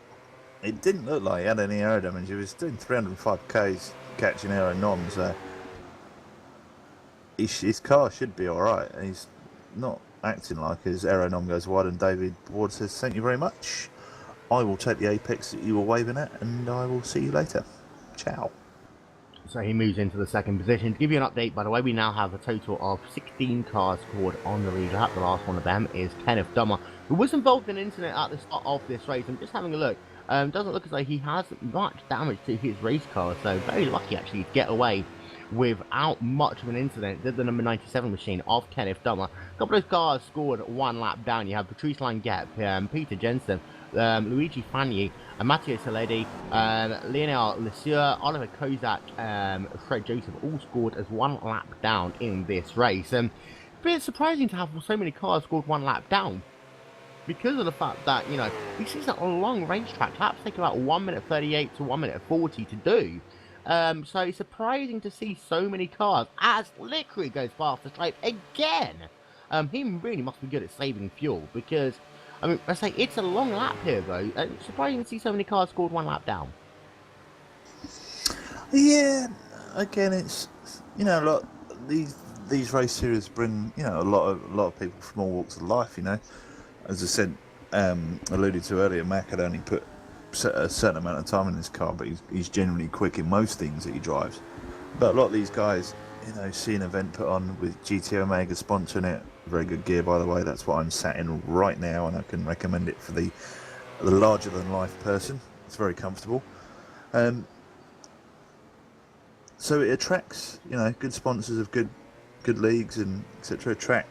it didn't look like he had any aero damage. He was doing 305 k's catching Aero Nom, so his car should be alright. He's not acting like his Aero Nom goes wide, and David Ward says, "Thank you very much. I will take the apex that you were waving at, and I will see you later. Ciao." So he moves into the second position. To give you an update, by the way, we now have a total of 16 cars scored on the lead lap. The last one of them is Kenneth Dummer, who was involved in an incident at the start of this race. I'm just having a look. Doesn't look as though he has much damage to his race car, so very lucky actually to get away without much of an incident. Did the number 97 machine of Kenneth Dummer. A couple of cars scored 1 lap down. You have Patrice Languet, Peter Jensen, Luigi Fagni, Matteo Saledi, Lionel Lesieur, Oliver Kozak, Fred Joseph all scored as 1 lap down in this race. It's surprising to have so many cars scored 1 lap down, because of the fact that, you know, this is a long racetrack. Laps take about 1 minute 38 to 1 minute 40 to do. So it's surprising to see so many cars as Liqui goes past the stripe again. He really must be good at saving fuel, because, I mean, I say it's a long lap here though. It's surprising to see so many cars scored 1 lap down. Yeah, again, it's, you know, a lot these race series bring, you know, a lot of people from all walks of life. You know, as I said, alluded to earlier, Mac had only put a certain amount of time in his car, but he's generally quick in most things that he drives. But a lot of these guys, you know, see an event put on with GT Omega sponsoring it. Very good gear, by the way. That's what I'm sat in right now, and I can recommend it for the larger than life person. It's very comfortable. So it attracts, you know, good sponsors of good leagues and etc. Attract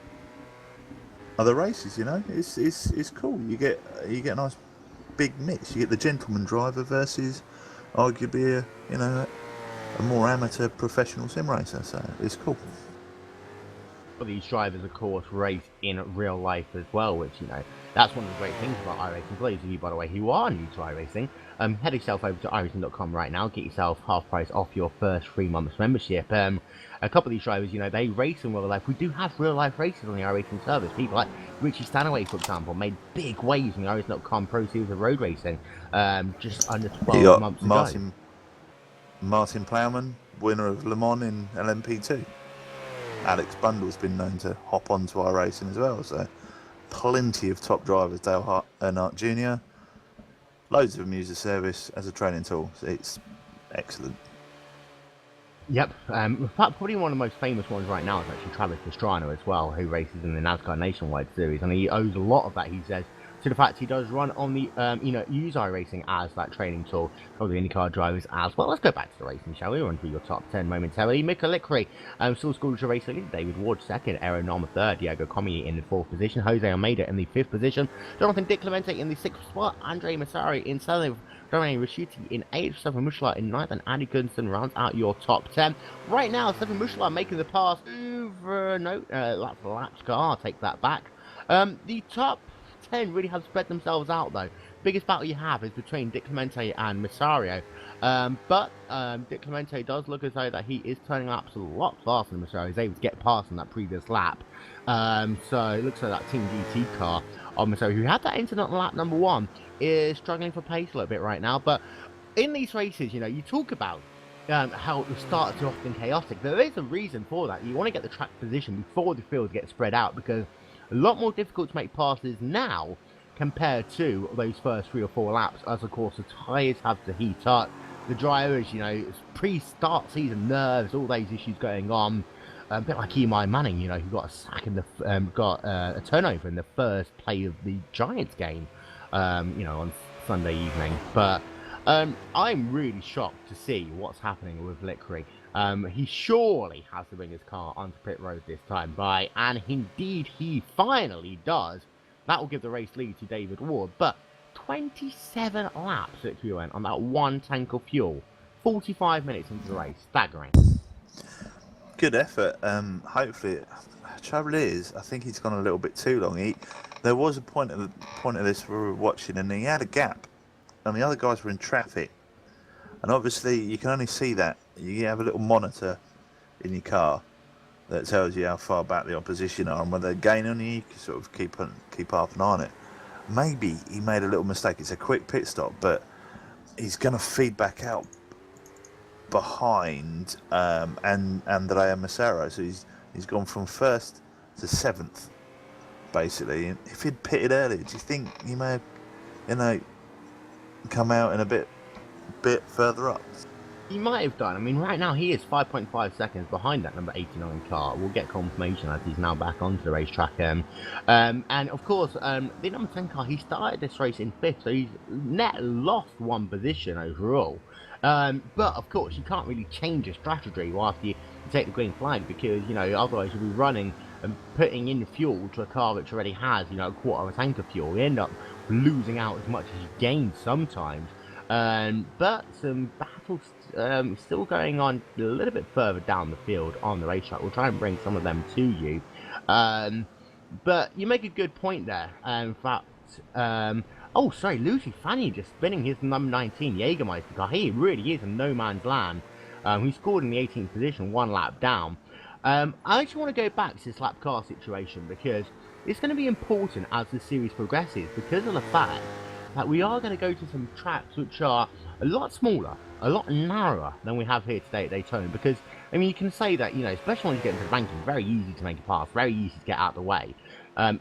other races. You know, it's cool. You get a nice big mix. You get the gentleman driver versus arguably a more amateur professional sim racer. So it's cool. But these drivers, of course, race in real life as well, which, you know, that's one of the great things about iRacing. For those of you, by the way, who are new to iRacing, head yourself over to iRacing.com right now, get yourself half price off your first 3 months membership. A couple of these drivers, you know, they race in real life. We do have real life races on the iRacing service. People like Richie Stanaway, for example, made big waves in the iRacing.com Pro Series of road racing just under You 12 got months ago. Martin Plowman, winner of Le Mans in LMP2. Alex Bundle's been known to hop onto iRacing as well, so plenty of top drivers. Dale Earnhardt Jr. Loads of them use the service as a training tool. So it's excellent. Yep. In fact, probably one of the most famous ones right now is actually Travis Pastrana as well, who races in the NASCAR Nationwide Series, and he owes a lot of that, he says, to the fact he does run on the, use iRacing as that training tool for the IndyCar drivers as well. Let's go back to the racing, shall we? Run through your top 10 momentarily. Mika Lickery, still schooled to race lead. David Ward second, Aaron Norma third, Diego Comi in the fourth position, Jose Almeida in the fifth position, Jonathan Di Clemente in the sixth spot, Andre Massari in seventh, Dominic Raschuti in 8th, Stefan Mushla in 9th, and Andy Gunston rounds out your top 10. Right now, Stefan Mushla making the pass over, laps car, take that back. The top 10 really have spread themselves out, though. Biggest battle you have is between Di Clemente and Massario. But Di Clemente does look as though that he is turning laps a lot faster than Massario. He's able to get past in that previous lap. So it looks like that Team GT car on Massario, who had that incident on lap number 1, is struggling for pace a little bit right now. But in these races, you know, you talk about how the starts are often chaotic. There is a reason for that. You want to get the track position before the field gets spread out, because a lot more difficult to make passes now compared to those first 3 or 4 laps, as of course the tyres have to heat up. The drivers, you know, pre-start season nerves, all those issues going on. A bit like Eli Manning, you know, who got a sack in the got a turnover in the first play of the Giants game, you know, on Sunday evening. But I'm really shocked to see what's happening with Lickery. He surely has to bring his car onto pit road this time by, and indeed he finally does. That will give the race lead to David Ward, but 27 laps Lickery went on that one tank of fuel, 45 minutes into the race, staggering. Good effort. Hopefully, the trouble is, I think he's gone a little bit too long. There was a point of this we were watching, and he had a gap, and the other guys were in traffic. And obviously, you can only see that. You have a little monitor in your car that tells you how far back the opposition are, and whether they're gaining on you. You can sort of keep half an eye on it. Maybe he made a little mistake. It's a quick pit stop, but he's going to feed back out behind Andrea Massaro. So he's gone from 1st to 7th, basically. And if he'd pitted earlier, do you think he may have, you know, come out in a bit further up? He might have done. I mean, right now he is 5.5 seconds behind that number 89 car. We'll get confirmation as he's now back onto the racetrack. And of course, the number 10 car, he started this race in 5th, so he's net lost 1 position overall. But of course, you can't really change your strategy after you take the green flag, because, you know, otherwise you'll be running and putting in fuel to a car which already has, you know, a quarter of a tank of fuel. You end up losing out as much as you gain sometimes. But some battles still going on a little bit further down the field on the racetrack. We'll try and bring some of them to you. But you make a good point there. In fact, Lucy Fanny just spinning his number 19 Jägermeister car. He really is a no man's land. He scored in the 18th position, 1 lap down. I actually want to go back to this lap car situation, because it's going to be important as the series progresses, because of the fact that we are going to go to some tracks which are a lot smaller, a lot narrower than we have here today at Daytona. Because, I mean, you can say that, you know, especially when you get into the ranking, very easy to make a pass, very easy to get out of the way.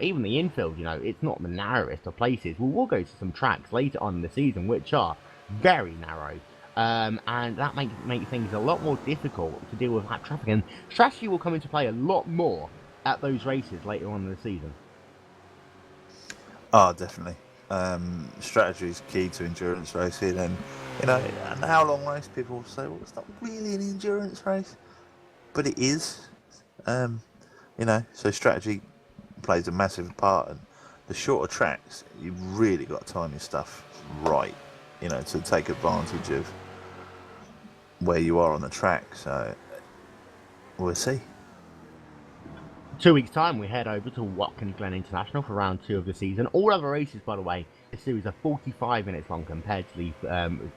Even the infield, you know, it's not the narrowest of places. We'll go to some tracks later on in the season which are very narrow. And that make things a lot more difficult to deal with that traffic. And strategy will come into play a lot more at those races later on in the season. Oh, definitely. Strategy is key to endurance racing, and, you know, an hour-long race, people say, well, it's not really an endurance race, but it is. You know, so strategy plays a massive part, and the shorter tracks, you've really got to time your stuff right, you know, to take advantage of where you are on the track. So we'll see. 2 weeks' time, we head over to Watkins Glen International for round 2 of the season. All other races, by the way, this series are 45 minutes long compared to the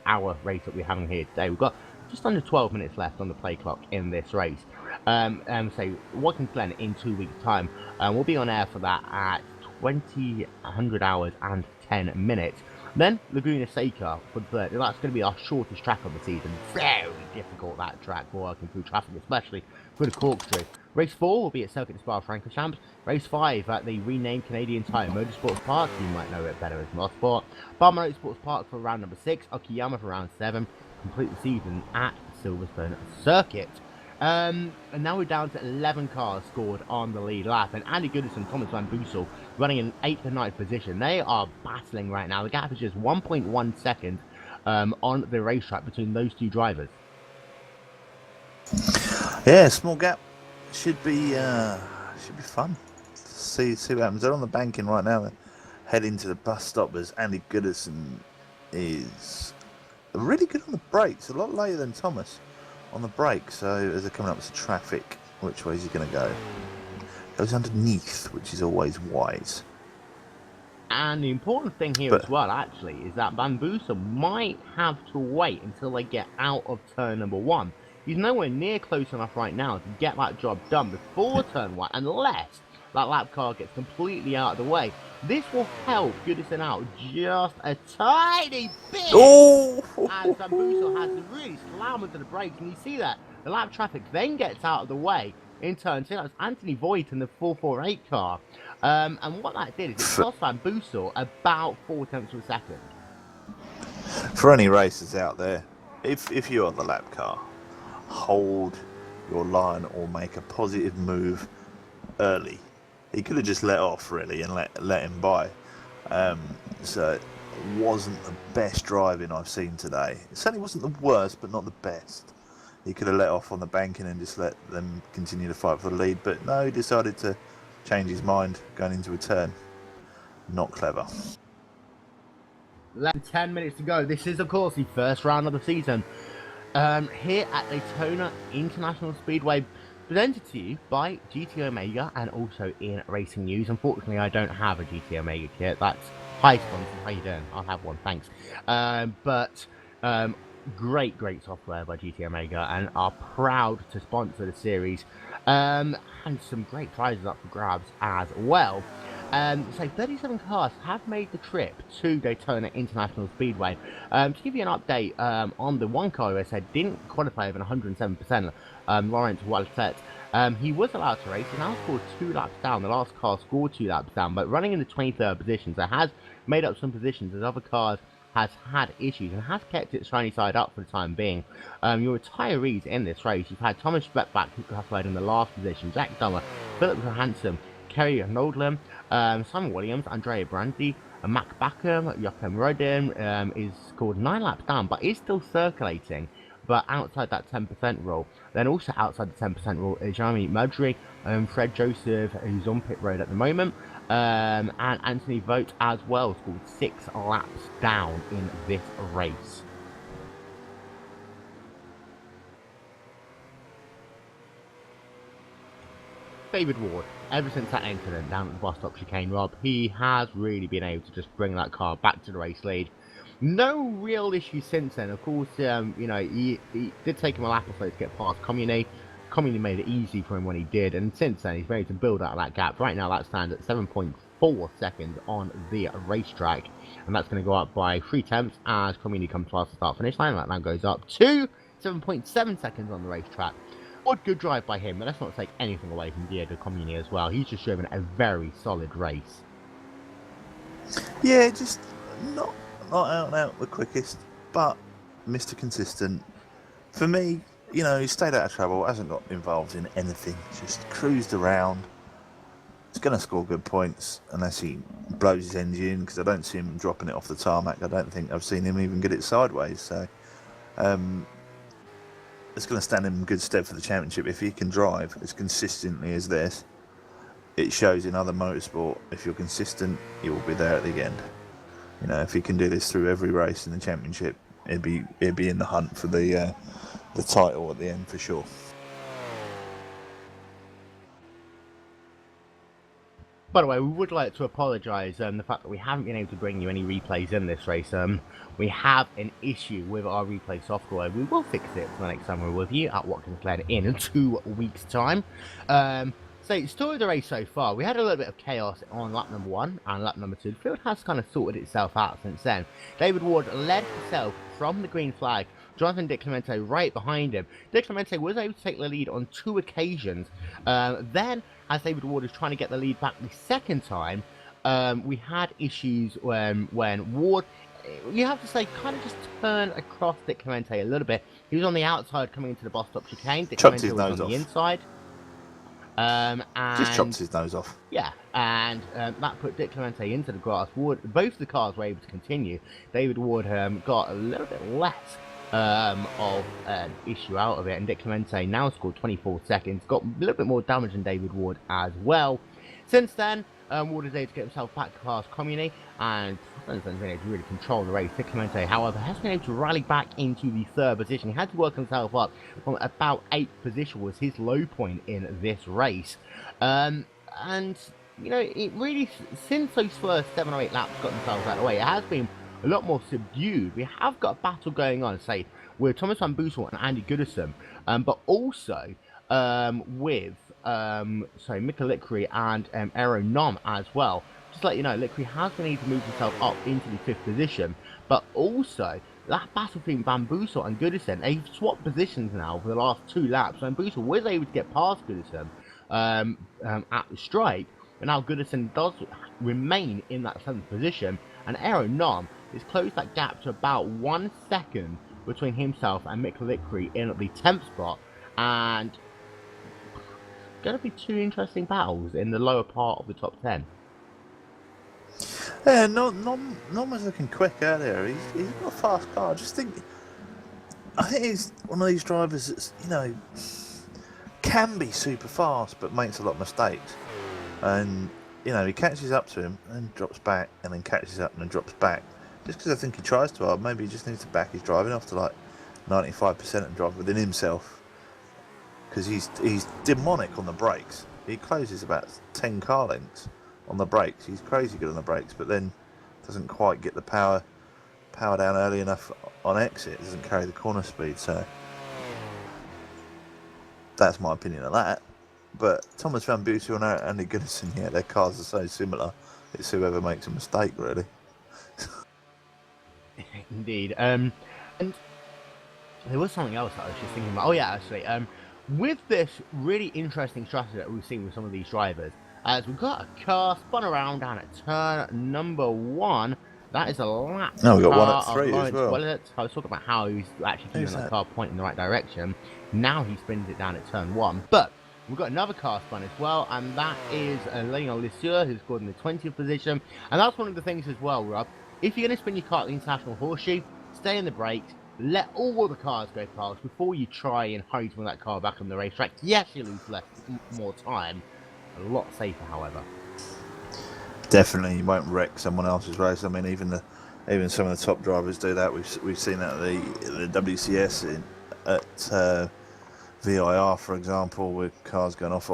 hour race that we're having here today. We've got just under 12 minutes left on the play clock in this race. So Watkins Glen in 2 weeks' time, we'll be on air for that at 2000 hours and 10 minutes. Then Laguna Seca for the third. That's going to be our shortest track of the season. Very difficult, that track, for working through traffic, especially for the corkscrew. Race 4 will be at Circuit de Spa-Francorchamps. Race 5 at the renamed Canadian Tire Motorsports Park. You might know it better as Motorsport. Barber Motorsports Park for round number 6. Okayama for round 7. Complete the season at Silverstone Circuit. And now we're down to 11 cars scored on the lead lap, and Andy Goodison, Thomas Van Boosel running in 8th and 9th position. They are battling right now. The gap is just 1.1 seconds on the racetrack between those two drivers. Yeah, small gap. Should be fun. See what happens. They're on the banking right now. They're heading to the bus stop as Andy Goodison is really good on the brakes. A lot later than Thomas on the brakes. So as they're coming up to traffic, which way is he going to go? Goes underneath, which is always wise. And the important thing here as well, actually, is that Van Boosel might have to wait until they get out of turn number 1. He's nowhere near close enough right now to get that job done before turn 1, unless that lap car gets completely out of the way. This will help Goodison out just a tiny bit. Oh! As Van Boosel has to really slam into the brakes, and you see that the lap traffic then gets out of the way in turn 2. That's Anthony Voigt in the 448 car. And what that did is it cost Van Boosel about 4 tenths of a second. For any racers out there, if you're on the lap car, hold your line or make a positive move early. He could have just let off really and let him by. So it wasn't the best driving I've seen today. It certainly wasn't the worst, but not the best. He could have let off on the banking and just let them continue to fight for the lead, but no, he decided to change his mind going into a turn. Not clever. Less than 10 minutes to go. This is, of course, the first round of the season. Here at Daytona International Speedway, presented to you by GT Omega and also in Racing News. Unfortunately, I don't have a GT Omega kit. That's hi sponsor. How you doing? I'll have one, thanks. Great software by GT Omega, and are proud to sponsor the series. And some great prizes up for grabs as well. So 37 cars have made the trip to Daytona International Speedway. To give you an update on the one car who I said didn't qualify over 107%, Laurent Wallet. He was allowed to race. He now scored 2 laps down. The last car scored 2 laps down, but running in the 23rd position. So has made up some positions as other cars has had issues and has kept its shiny side up for the time being. Your retirees in this race, you've had Thomas Speckbach, who classified in the last position, Jack Dummer, Philip Johansson, Kerry Nodlam, Simon Williams, Andrea Brandy, Mac Backham, Joachim Rodin is scored 9 laps down, but is still circulating, but outside that 10% rule. Then also outside the 10% rule is Jeremy Mudry, Fred Joseph, who's on pit road at the moment, and Anthony Vogt as well, scored 6 laps down in this race. David Ward, ever since that incident down at the bus stop chicane, Rob, he has really been able to just bring that car back to the race lead. No real issues since then. Of course, he did take him a lap or so to get past Communy. Communy made it easy for him when he did, and since then he's been able to build out that gap. Right now that stands at 7.4 seconds on the racetrack, and that's going to go up by 3 tenths as Communy comes past the start-finish line. That now goes up to 7.7 seconds on the racetrack. What good drive by him, but let's not take anything away from Diego Communy as well. He's just driven a very solid race. Yeah, just not out and out the quickest, but Mr. Consistent. For me, he stayed out of trouble, hasn't got involved in anything, just cruised around. He's going to score good points unless he blows his engine, because I don't see him dropping it off the tarmac. I don't think I've seen him even get it sideways, so it's going to stand him in good stead for the championship if he can drive as consistently as this. It shows in other motorsport, if you're consistent, you will be there at the end. If he can do this through every race in the championship, it'd be in the hunt for the title at the end for sure. By the way, we would like to apologise the fact that we haven't been able to bring you any replays in this race. We have an issue with our replay software. We will fix it for the next time we're with you at Watkins Glen in 2 weeks' time. So, story of the race so far, we had a little bit of chaos on lap number 1 and lap number 2. The field has kind of sorted itself out since then. David Ward led himself from the green flag. Jonathan Di Clemente right behind him. Di Clemente was able to take the lead on 2 occasions. Then, as David Ward was trying to get the lead back the second time, we had issues when Ward, you have to say, kind of just turned across Di Clemente a little bit. He was on the outside coming into the boss stop chicane. Di Clemente was on the inside. And just chopped his nose off. Yeah, and that put Di Clemente into the grass. Ward, both the cars were able to continue. David Ward got a little bit less of an issue out of it, and Di Clemente now scored 24 seconds, got a little bit more damage than David Ward as well. Since then, Ward is able to get himself back past Comuni, and hasn't been able to really control the race. Di Clemente, however, has been able to rally back into the 3rd position. He had to work himself up from about 8th position, was his low point in this race. And, you know, it really, since those first 7 or 8 laps got themselves out of the way, it has been a lot more subdued. We have got a battle going on, say, with Thomas Van Boosel and Andy Goodison, but also with Mika Lickery and Aero Nom as well. Just to let you know, Lickery has been able to move himself up into the 5th position, but also that battle between Van Boosel and Goodison, they've swapped positions now for the last 2 laps. Van Boosel was able to get past Goodison at the stripe, but now Goodison does remain in that 7th position, and Aero Nom has closed that gap to about 1 second between himself and Mick Lickery in the 10th spot, and going to be 2 interesting battles in the lower part of the top 10. Yeah, Nom was looking quick earlier. He's got a fast car. I think he's one of these drivers that's, you know, can be super fast but makes a lot of mistakes. And, you know, he catches up to him and drops back, and then catches up and then drops back. Just because I think he tries too hard. Maybe he just needs to back his driving off to like 95% and drive within himself. Because he's demonic on the brakes. He closes about 10 car lengths on the brakes. He's crazy good on the brakes, but then doesn't quite get the power down early enough on exit. Doesn't carry the corner speed. So that's my opinion of that. But Thomas Van Boosel and Andy Goodison, yeah, their cars are so similar. It's whoever makes a mistake, really. Indeed. And there was something else that I was just thinking about. Oh yeah, actually. With this really interesting strategy that we've seen with some of these drivers, as we've got a car spun around down at turn number 1. That is a lap. No, we got one at 3 as well. I was talking about how he's actually keeping that car pointing in the right direction. Now he spins it down at turn 1. But we've got another car spun as well, and that is Lionel Lissieur, who's scored in the 20th position. And that's one of the things as well, Rob. If you're going to spin your car at the International Horseshoe, stay in the brakes. Let all the cars go past before you try and hurry to bring that car back on the racetrack. Yes, you lose more time. A lot safer, however. Definitely, you won't wreck someone else's race. I mean, even some of the top drivers do that. We've seen that at the WCS at VIR, for example, with cars going off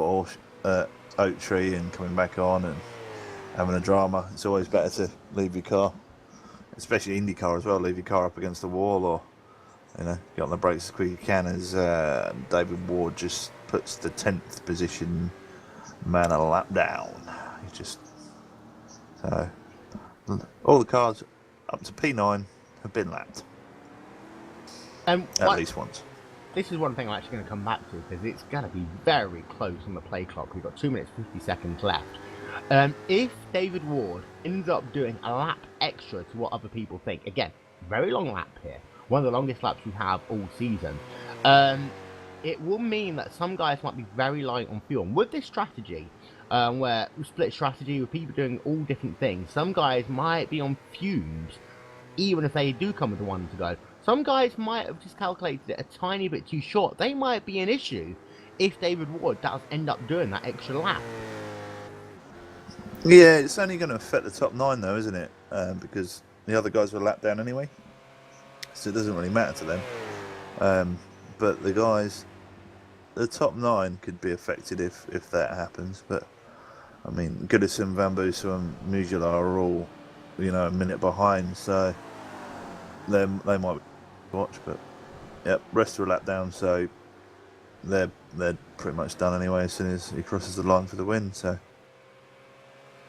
at Oak Tree and coming back on and having a drama. It's always better to leave your car, especially IndyCar as well. Leave your car up against the wall, or get on the brakes as quick as you can. As David Ward just puts the 10th position man a lap down. So all the cars up to P9 have been lapped. At least once. This is one thing I'm actually going to come back to, because it's going to be very close on the play clock. We've got 2 minutes 50 seconds left. If David Ward ends up doing a lap extra to what other people think, again, very long lap here, one of the longest laps we have all season, it will mean that some guys might be very light on fuel. And with this strategy, where we split strategy with people doing all different things, some guys might be on fumes, even if they do come with the 1 to go. Some guys might have just calculated it a tiny bit too short. They might be an issue if David Ward does end up doing that extra lap. Yeah, it's only going to affect the top 9 though, isn't it? Because the other guys were lapped down anyway, so it doesn't really matter to them. But the top 9 could be affected if that happens. But I mean, Goodison, Van Boosel and Mugila are all, you know, a minute behind, so they might be watch, but yep, rest of the lap down, so they're pretty much done anyway as soon as he crosses the line for the win. So.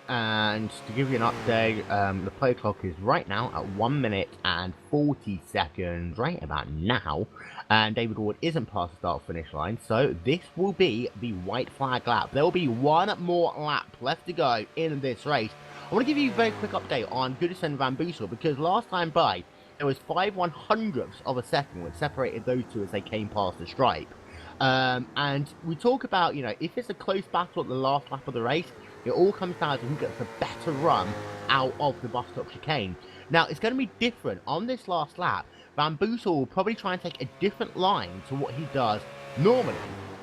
And to give you an update, the play clock is right now at 1 minute and 40 seconds, right about now. And David Ward isn't past the start-finish line, so this will be the white flag lap. There will be one more lap left to go in this race. I want to give you a very quick update on Goodison and Van Boosel, because last time by, there was 5/100ths of a second which separated those two as they came past the stripe. And we talk about, you know, if it's a close battle at the last lap of the race, it all comes down to who gets the better run out of the bus stop chicane. Now, it's going to be different on this last lap. Van Boosel will probably try and take a different line to what he does normally,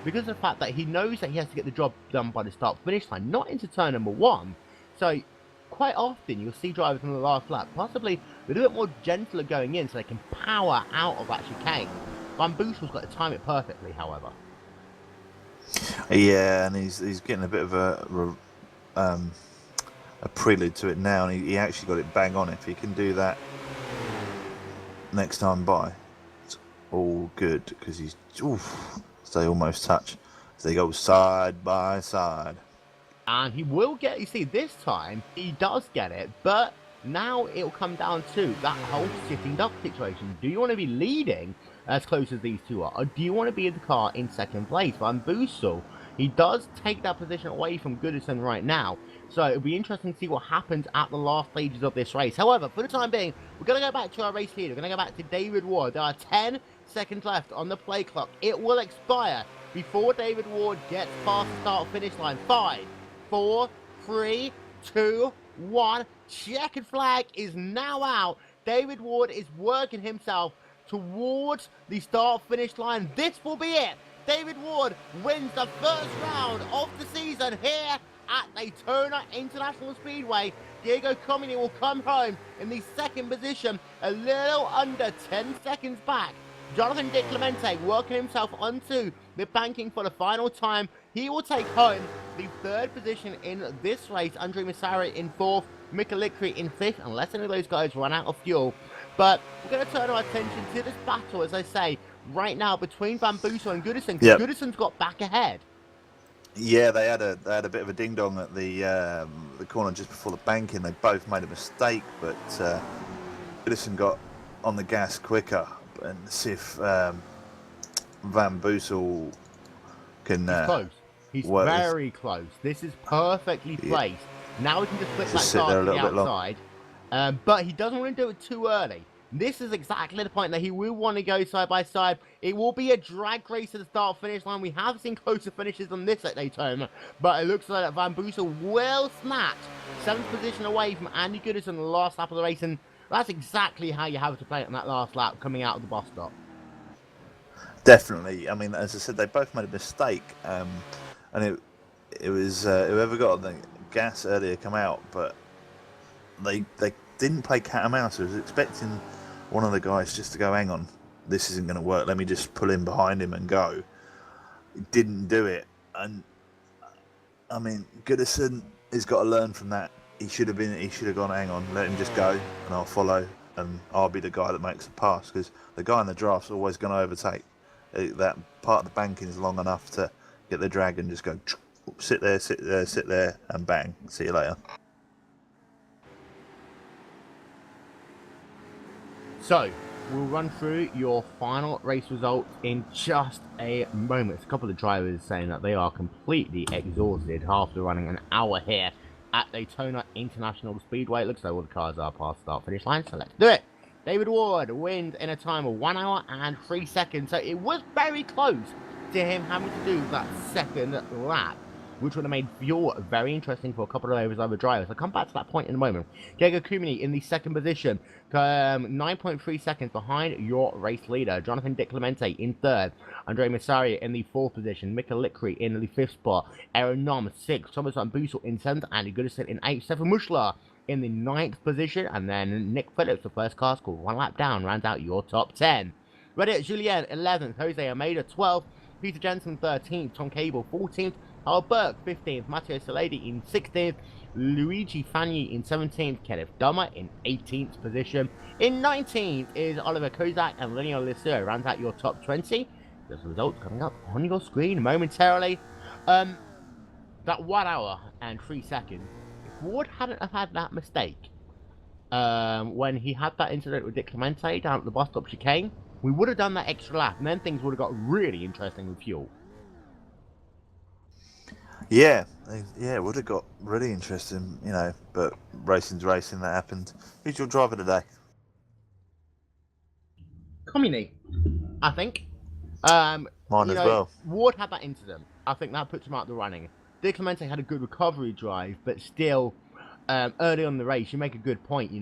because of the fact that he knows that he has to get the job done by the start-finish line, not into turn number 1. So, quite often, you'll see drivers on the last lap possibly a little bit more gentler going in so they can power out of that chicane. Van Boosel's got to time it perfectly, however. Yeah, and he's getting a bit of a prelude to it now, and he actually got it bang on. If he can do that next time by, it's all good, because he's so they almost touch. So they go side by side. And he will get, you see, this time he does get it, but now it'll come down to that whole sitting duck situation. Do you want to be leading as close as these two are, or do you want to be in the car in second place? Van Boosel, he does take that position away from Goodison right now, so it'll be interesting to see what happens at the last stages of this race. However, for the time being, we're going to go back to our race leader. We're going to go back to David Ward. There are 10 seconds left on the play clock. It will expire before David Ward gets past the start-finish line. 5, 4, 3, 2, 1. Checkered flag is now out. David Ward is working himself towards the start-finish line. This will be it. David Ward wins the first round of the season here at Daytona International Speedway. Diego Comini will come home in the second position, a little under 10 seconds back. Jonathan Di Clemente working himself onto the banking for the final time. He will take home the third position in this race. Andre Massari in fourth, Mika Lickery in fifth, unless any of those guys run out of fuel. But we're going to turn our attention to this battle, as I say, right now between Van Boosel and Goodison, because Goodison's got back ahead. Yeah, they had a bit of a ding dong at the corner just before the banking. They both made a mistake, but Goodison got on the gas quicker, and see if Van Boosel can. He's close. He's very close. This is perfectly placed. Now we can just flip that car to the outside. But he doesn't want to do it too early. This is exactly the point that he will want to go side by side. It will be a drag race to the start-finish line. We have seen closer finishes than this at Daytona, but it looks like Van Boosel will snatch 7th position away from Andy Goodison in the last lap of the race, and that's exactly how you have to play it on that last lap coming out of the bus stop. Definitely. I mean, as I said, they both made a mistake, and it was whoever got on the gas earlier come out, but they didn't play cat and mouse. I was expecting one of the guys just to go, hang on, this isn't going to work, let me just pull in behind him and go. He didn't do it, and I mean, Goodison has got to learn from that. He should have gone, hang on, let him just go, and I'll follow, and I'll be the guy that makes the pass, because the guy in the draft's always going to overtake. That part of the banking is long enough to get the drag and just go, sit there, and bang, see you later. So, we'll run through your final race results in just a moment. A couple of drivers saying that they are completely exhausted after running an hour here at Daytona International Speedway. It looks like all the cars are past start-finish line, so let's do it. David Ward wins in a time of 1 hour and 3 seconds, so it was very close to him having to do that second lap, which would have made fuel very interesting for a couple of those other drivers. I'll come back to that point in a moment. Diego Comini in the second position, 9.3 seconds behind your race leader. Jonathan Di Clemente in third. Andre Massari in the fourth position. Mika Lickery in the fifth spot. Aaron Nom, sixth. Thomas Van Boosel in seventh. Andy Goodison in eighth. Stefan Muschler in the ninth position. And then Nick Phillips, the first car score, 1 lap down, rounds out your top 10. Reddit Julien, 11th. Jose Almeida, 12th. Peter Jensen, 13th. Tom Cable, 14th. Carl Burke 15th, Matteo Saladi in 16th, Luigi Fagni in 17th, Kenneth Dummer in 18th position. In 19th is Oliver Kozak and Lenio Lisseur. Rounds out your top 20. There's the results coming up on your screen momentarily. That 1 hour and 3 seconds, if Ward hadn't have had that mistake, when he had that incident with Dick Clemente down at the bus stop chicane, we would have done that extra lap, and then things would have got really interesting with fuel. Yeah, it would have got really interesting, but racing's racing, that happened. Who's your driver today? Comini, I think. Mine as well. Ward had that incident. I think that puts him out the running. Dick Clemente had a good recovery drive, but still, early on in the race, you make a good point, you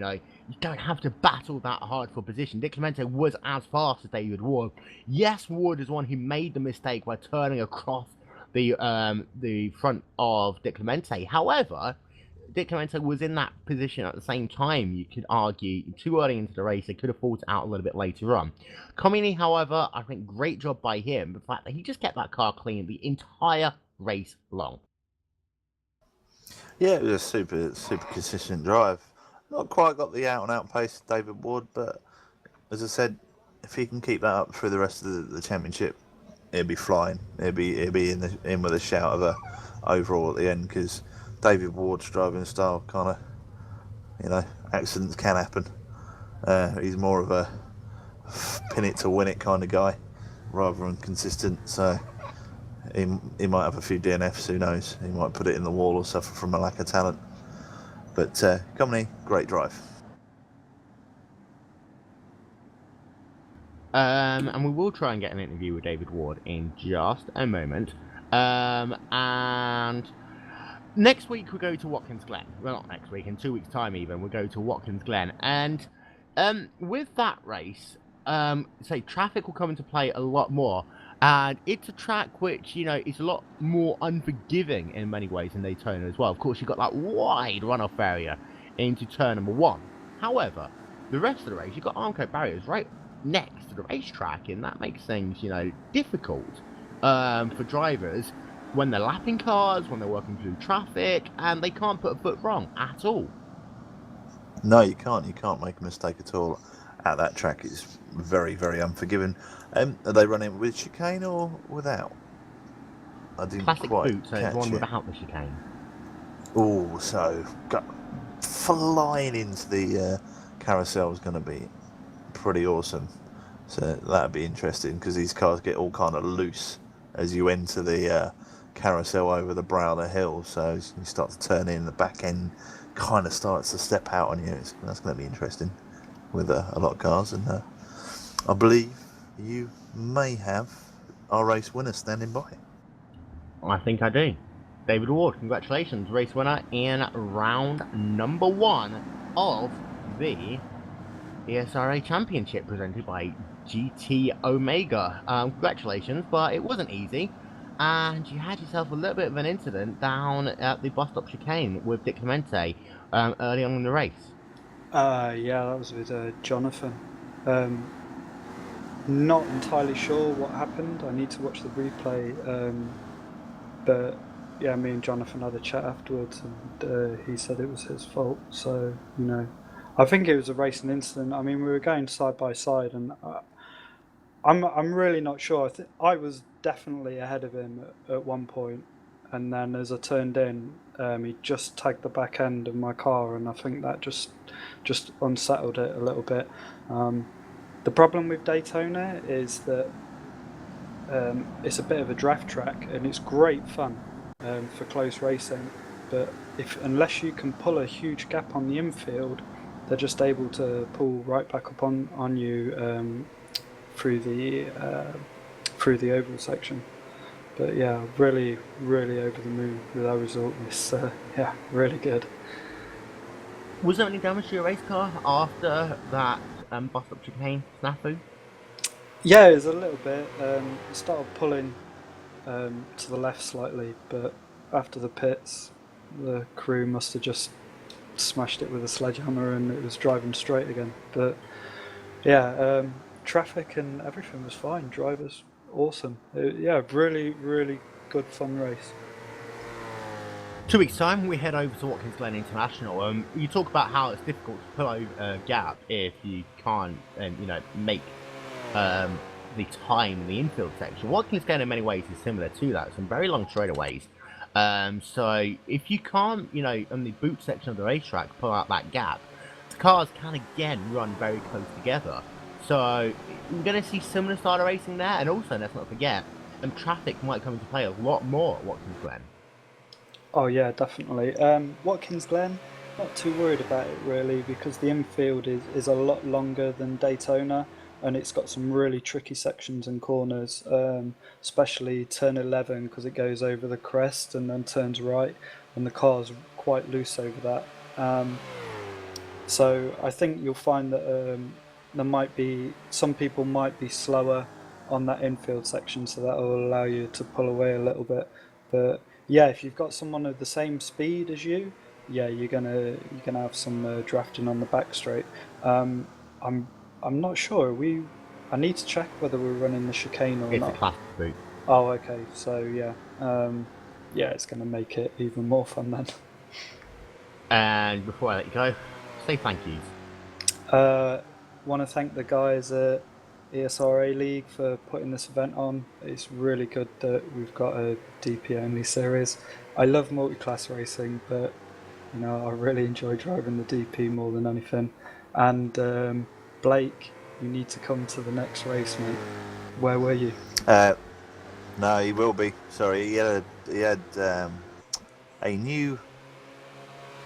don't have to battle that hard for position. Dick Clemente was as fast as David Ward. Yes, Ward is one who made the mistake by turning across the front of Dick Clemente. However, Dick Clemente was in that position at the same time. You could argue too early into the race, they could have fought it out a little bit later on. Comini, however, I think great job by him. The fact that he just kept that car clean the entire race long. Yeah, it was a super consistent drive. Not quite got the out-and-out pace of David Ward, but as I said, if he can keep that up through the rest of the championship, he'll be flying. He'll be in with a shout of a overall at the end, because David Ward's driving style kind of, accidents can happen. He's more of a pin it to win it kind of guy, rather than consistent. So he might have a few DNFs. Who knows? He might put it in the wall or suffer from a lack of talent. But Company, great drive. And we will try and get an interview with David Ward in just a moment. And next week we go to Watkins Glen. Well, not next week, in 2 weeks' time even, we'll go to Watkins Glen. And with that race, traffic will come into play a lot more. And it's a track which, is a lot more unforgiving in many ways than Daytona as well. Of course, you've got that wide runoff area into turn number 1. However, the rest of the race, you've got armco barriers right next to the racetrack, and that makes things, difficult for drivers when they're lapping cars, when they're working through traffic, and they can't put a foot wrong at all. No, you can't. You can't make a mistake at all at that track. It's very, very unforgiving. Are they running with chicane or without? I didn't Classic quite boot, so catch it's one it. without the chicane. Oh, so flying into the carousel is going to be pretty awesome. So that'd be interesting, because these cars get all kind of loose as you enter the carousel over the brow of the hill. So as you start to turn in, the back end kind of starts to step out on you. That's going to be interesting with a lot of cars. And I believe you may have our race winner standing by. I think I do. David Ward, congratulations, race winner in round number 1 of the ESRA Championship presented by GT Omega. Congratulations, but it wasn't easy, and you had yourself a little bit of an incident down at the bus stop chicane with Dick Clemente early on in the race. Yeah, that was with Jonathan. Not entirely sure what happened. I need to watch the replay. But yeah, me and Jonathan had a chat afterwards, and he said it was his fault. So, I think it was a racing incident. I mean, we were going side by side, and I'm really not sure. I was definitely ahead of him at one point, and then as I turned in, he just tagged the back end of my car, and I think that just unsettled it a little bit. The problem with Daytona is that it's a bit of a draft track, and it's great fun for close racing, but unless you can pull a huge gap on the infield, they're just able to pull right back up on you through the oval section. But yeah, really over the moon with our result. It's really good. Was there any damage to your race car after that bus stop chicane snafu? Yeah, it was a little bit. It started pulling to the left slightly, but after the pits, the crew must have just smashed it with a sledgehammer, and it was driving straight again. But yeah, traffic and everything was fine. Drivers, awesome. Really good fun race. 2 weeks time, we head over to Watkins Glen International. You talk about how it's difficult to pull over a gap if you can't, make the time in the infield section. Watkins Glen in many ways is similar to that. Some very long straightaways. So if you can't, on the boot section of the racetrack, pull out that gap, the cars can again run very close together. So we're going to see similar style of racing there, and also let's not forget, traffic might come into play a lot more at Watkins Glen. Oh yeah, definitely. Watkins Glen, not too worried about it really, because the infield is a lot longer than Daytona, and it's got some really tricky sections and corners, especially turn 11, because it goes over the crest and then turns right, and the car's quite loose over that. So I think you'll find that there might be some people might be slower on that infield section, so that will allow you to pull away a little bit. But yeah, if you've got someone of the same speed as you, yeah, you're gonna have some drafting on the back straight. I'm not sure. I need to check whether we're running the chicane or not. It's a classic boot. Oh, okay. So yeah, it's gonna make it even more fun then. And before I let you go, say thank yous. Want to thank the guys at ESRA League for putting this event on. It's really good that we've got a DP only series. I love multi-class racing, but I really enjoy driving the DP more than anything. And Blake, you need to come to the next race, mate. Where were you? No, he will be. Sorry, he had a new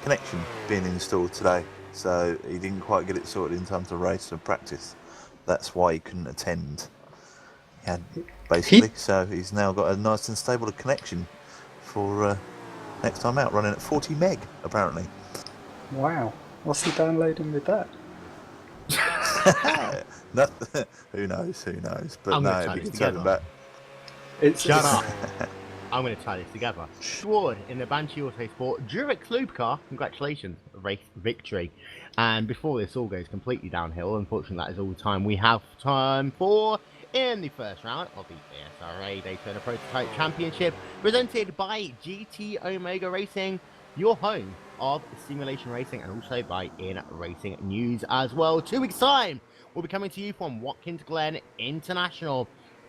connection being installed today, so he didn't quite get it sorted in time to race and practice. That's why he couldn't attend. So he's now got a nice and stable connection for next time out, running at 40 meg apparently. Wow, what's he downloading with that? Who knows? But I'm no, if you can turn it back. Shut up. I'm going to tie this together. Sword in the Banshee Autosport Durex Loop car. Congratulations, race victory. And before this all goes completely downhill, unfortunately that is all the time we have time for in the first round of the ESRA Daytona Prototype Championship, presented by GT Omega Racing, your home of simulation racing, and also by In Racing News as well. 2 weeks time, we'll be coming to you from Watkins Glen International.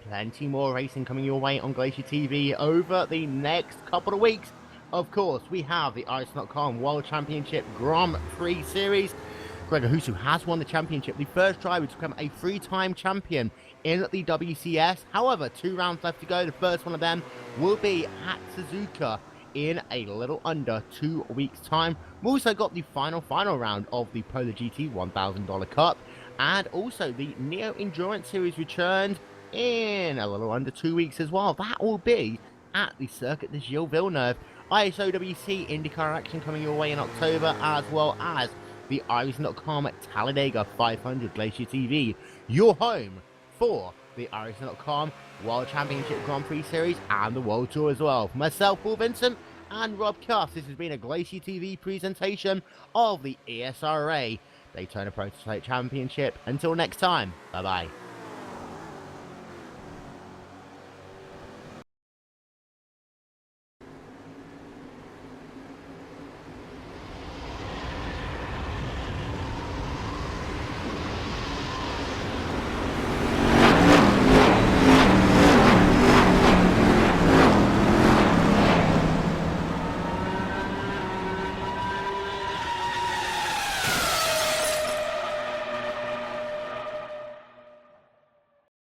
Plenty more racing coming your way on GlacierTV over the next couple of weeks. Of course, we have the iRacing.com World Championship Grand Prix Series. Gregor Husu has won the championship, the first driver to become a three-time champion in the WCS. However, 2 rounds left to go. The first one of them will be at Suzuka in a little under 2 weeks' time. We've also got the final round of the Polar GT $1,000 Cup, and also the Neo Endurance Series returned in a little under 2 weeks as well. That will be at the Circuit de Gilles Villeneuve. ISOWC IndyCar action coming your way in October, as well as the iRacing.com Talladega 500 GlacierTV, your home for the iRacing.com World Championship Grand Prix Series and the World Tour as well. For myself, Paul Vincent, and Rob Cuss, this has been a GlacierTV presentation of the ESRA Daytona Prototype Championship. Until next time, bye-bye.